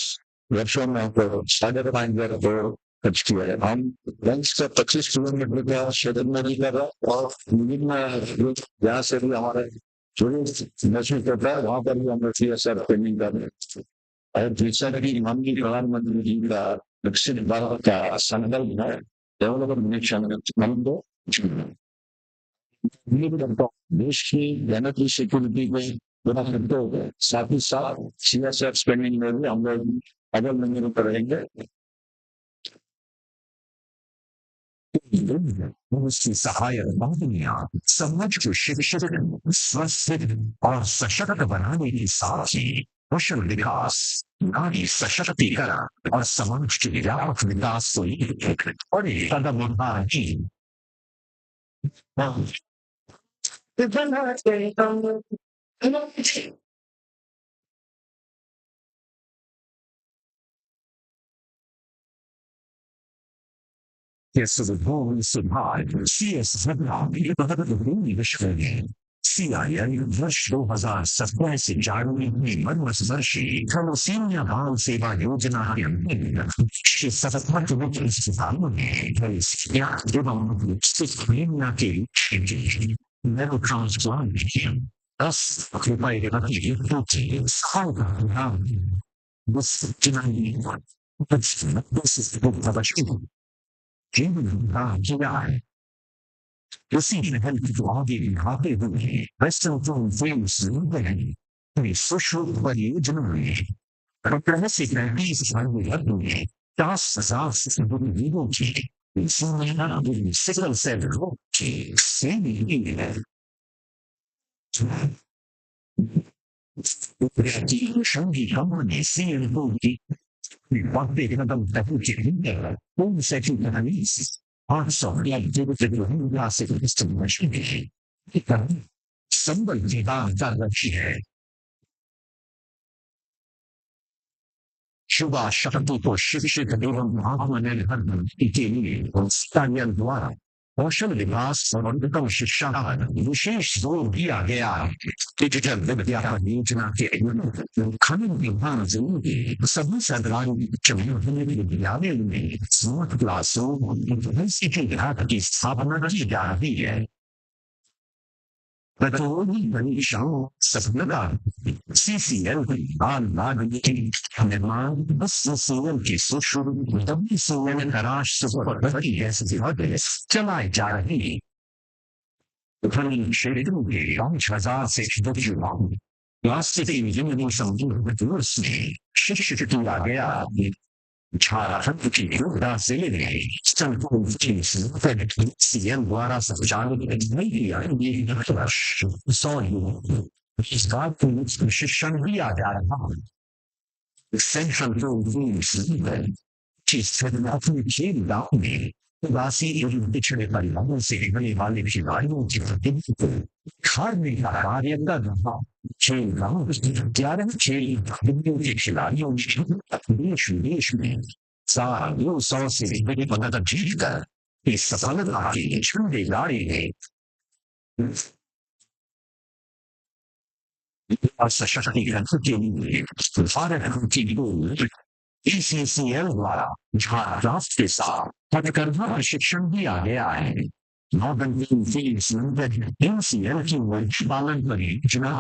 वर्षों में आपको 5.5 करोड़ खर्च किया है हम लंच का 25 किलोमीटर का शेड्यूल में नहीं कर रहा और जहाँ से भी हमारे जो नशे करता है वहां पर भी हम CSR स्पेंडिंग कर रहे हैं और जैसा कि माननीय प्रधानमंत्री जी का विकसित भारत का संकल्प है डेवलपमेंट मिशन हम तो देश की जनता सिक्योरिटी में बड़ा करते हो साथ ही साथ CSR स्पेंडिंग में भी हम लोग अगल नंबर पर रहेंगे उसकी सहायक बातनियां समाज को शिक्षित स्वस्थ और सशक्त बनाने के साथ ही कौशल विकास नारी सशक्तिकरण और समाज के व्यापक विकास को एक बड़े कदम उठाने يسرهم سبحان CIA वर्ष 2017 से जारी हुई मनवर्षी कमोसिया बाल सेवा योजना के अंतर्गत श्री सतत मुख्य स्थानों में एवं स्थितियों के मेरे ट्रांसप्लांटेशन 10 रुपए की रोटी सहायता बस चुनावी this is the book of a उसी महल की आगे आते हुए वैसे तो फिल्म नहीं कोई सोशल परियोजना में कपड़ा से ग्रैंडीज में लगूंगे 10,000 से लोगों की इसमें सिकल सेल रोग की सेमी है संगी हमने सेल रोग की बातें एकदम तबू के अंदर कौन सा की analysis also yeah से estimation संबंध की बात कर रही है शुभ शक्ति को शिक्षित एवं महामने के लिए स्थानीय द्वारा कौशल विकास और उन्नत शिक्षा विशेष जोर दिया गया डिजिटल विद्या योजना के खनन विभाग जरूरी सभी सरकारी विद्यालय में स्मार्ट क्लासरूम की स्थापना की जा रही है बतौनी परीक्षाओं सफलता CCL निर्माण CCL की सुशुरू WCL तराश चलाई जा रही क्षेत्रों के 5,000 से अधिक प्लास्टिक इलिमिनेशन दिवस में शिक्षित किया गया झारखंड की योगदा जिले में CM द्वारा संचालित नई इस बात को प्रशिक्षण दिया जा रहा है सेंट्रल अपने खेल गाँव में निवासी एवं पिछड़े परिवारों से बने वाले खिलाड़ियों की प्रतिनिधि को खाने का कार्य कर रहा खेल गाँव 11 खेल के खिलाड़ियों ने देश विदेश में 100 से बड़े पदक जीतकर इस सफलता की झंडे गाड़े हैं और सशक्तिकरण के लिए भारत की गोल ECCL द्वारा झारखंड के साथ हथकरघा प्रशिक्षण दिया गया है NCL की वर्ष पालन परियोजना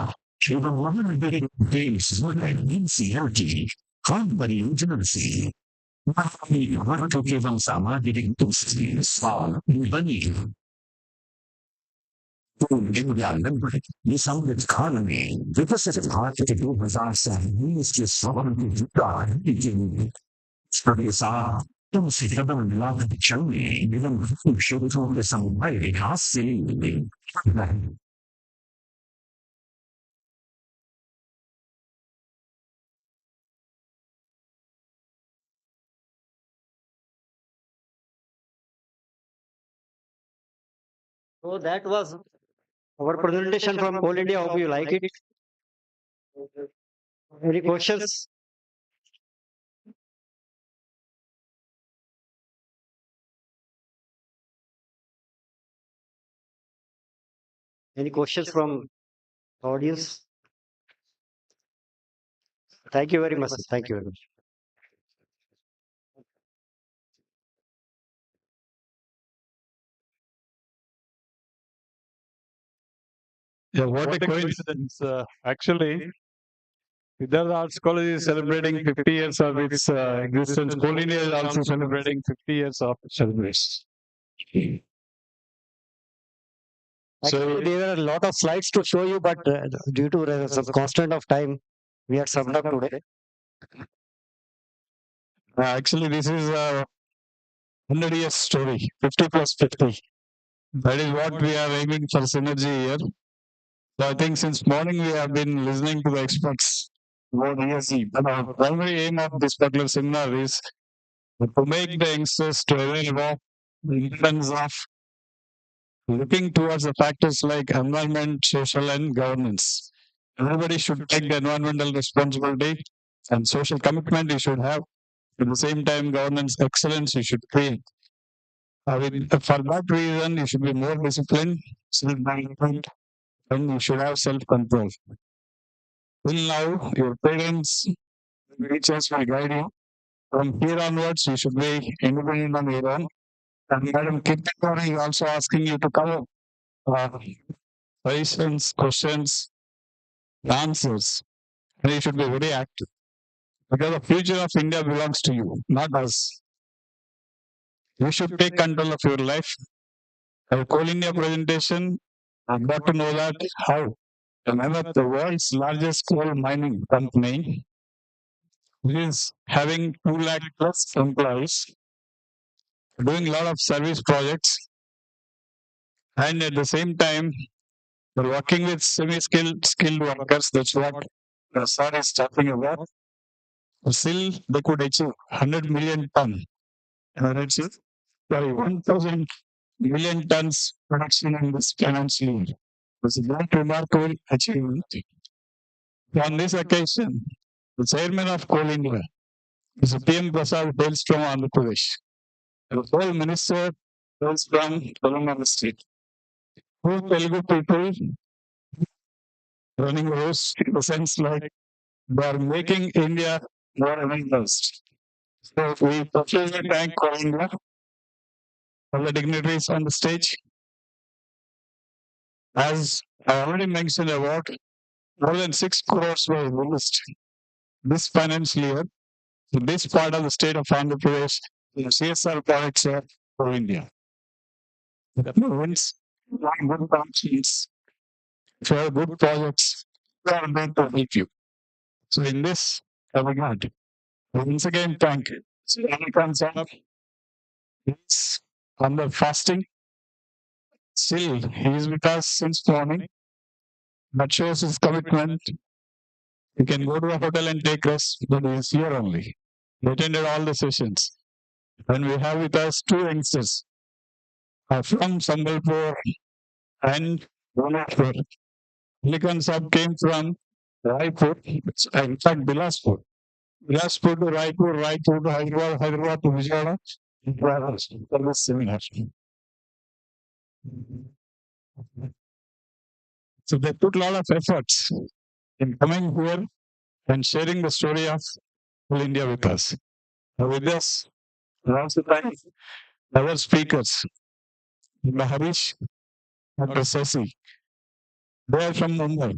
एवं महानगर देश NCL की खान परियोजना से भारत एवं सामाजिक स्वावलंबी बनी ये समृद्ध काल में विकसित भारत के 2019 के स्वर्ण की जुटा तुमसे कदम मिलाकर चलने एवं क्षेत्रों के समुदाय विकास से So that was our presentation from Coal India. Hope you like it. Any questions? Any questions from audience? Thank you very much. Thank you very much. Yeah, what a coincidence. Actually, Siddhartha Arts College is celebrating 50 years of its existence. Coal India is also celebrating 50 years of celebration. Actually, there are a lot of slides to show you, but due to some constraint of time, we are summed up today. Actually, this is a 100 years story, 50 plus 50. That is what we are aiming for synergy here. So I think since morning we have been listening to the experts about ESG. But our primary aim of this particular seminar is to make the youngsters to aware about the importance of looking towards the factors like environment, social, and governance. Everybody should take the environmental responsibility and social commitment you should have. At the same time, governance excellence you should create. For that reason, you should be more disciplined, self-management, and you should have self-control. Till now, your parents, teachers will guide you. From here onwards, you should be independent on your own. And Madam Kirtikori is also asking you to come suggestions, questions, answers. And you should be very active. Because the future of India belongs to you, not us. You should take control of your life. Our Coal India presentation, I've got to know that how. Remember, the world's largest coal mining company is having 2 lakh plus employees, doing a lot of service projects, and at the same time, they're working with skilled workers. That's what the sir is talking about. Still, they could achieve 100 million ton. Achieve, sorry, 1,000 million tons production in this financial year. It's a great remarkable achievement. On this occasion, the chairman of Coal India is PM Prasad hails from Andhra Pradesh. The whole minister hails from Telangana state. Who Telugu people running roast in the sense like they are making India more advanced. So we profusely thank Coal India, all the dignitaries on the stage. As I already mentioned about more than 6 crores were released this financial year to this part of the state of Andhra Pradesh in CSR projects for India. That means good functions, if you have good projects, they are there to help you. So in this regard, once again thank you. So comes up, he's under fasting. Still, he is with us since morning. That shows his commitment. You can go to a hotel and take rest, but he is here only. He attended all the sessions. And we have with us 2 youngsters from Sambalpur and Bhubaneswar. Likan Sab came from Raipur, in fact, Bilaspur. Bilaspur to Raipur, Raipur to Hyderabad, Hyderabad to Vijayawada, for this seminar. So they put a lot of efforts in coming here and sharing the story of Coal India with us. With this, I also thank our speakers, Harish, Dr. Sasi. They are from Mumbai.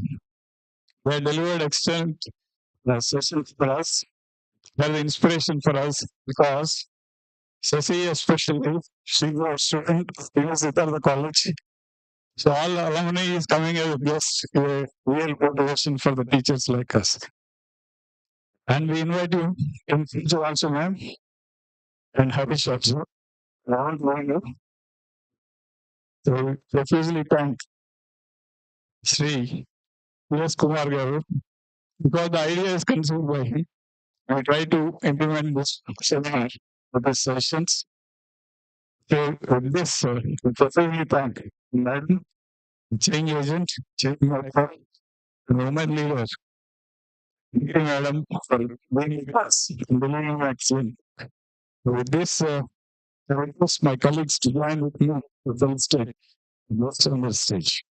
They delivered excellent sessions for us. They are the inspiration for us because Sasi, especially, she was a student in the college. So all alumni is coming as a guest, a real motivation for the teachers like us. And we invite you in future also, ma'am, and Harish also. All knowing you. So profusely thank Sri P.S. Kumar Garu because the idea is conceived by him. I try to implement this seminar for the sessions. So with this, profoundly thank Madam, change agent, change maker, Roman leader, thank you, Madam, for being with us in delivering vaccine. With this, I request my colleagues to join with me to the stage, most on the stage.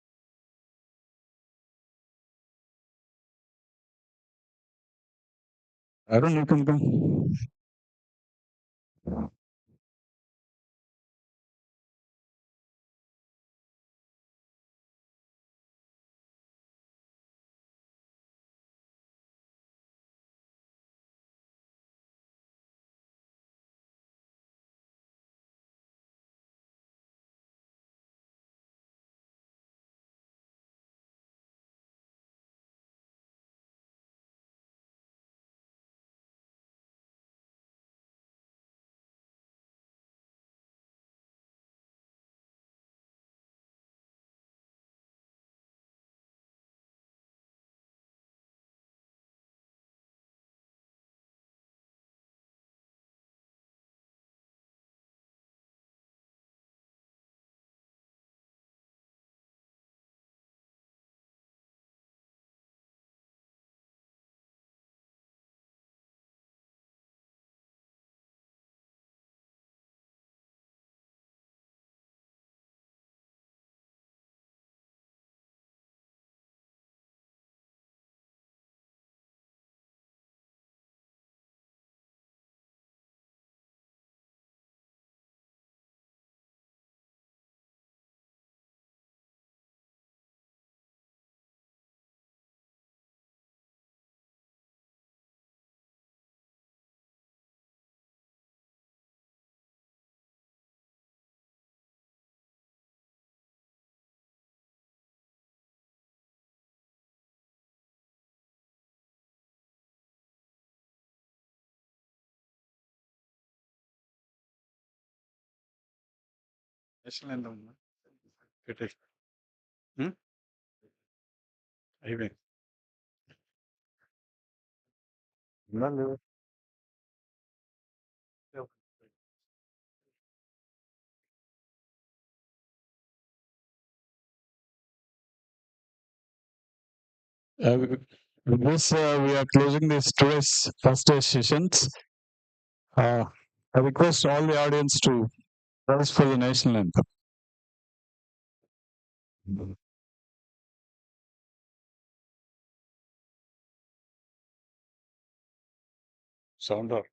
Arun, you can come. National anthem. It is. Ayubi. No. With this, we are closing this today's first day sessions. I request all the audience to rise for the national anthem. Sound off.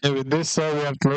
With this, we are closing.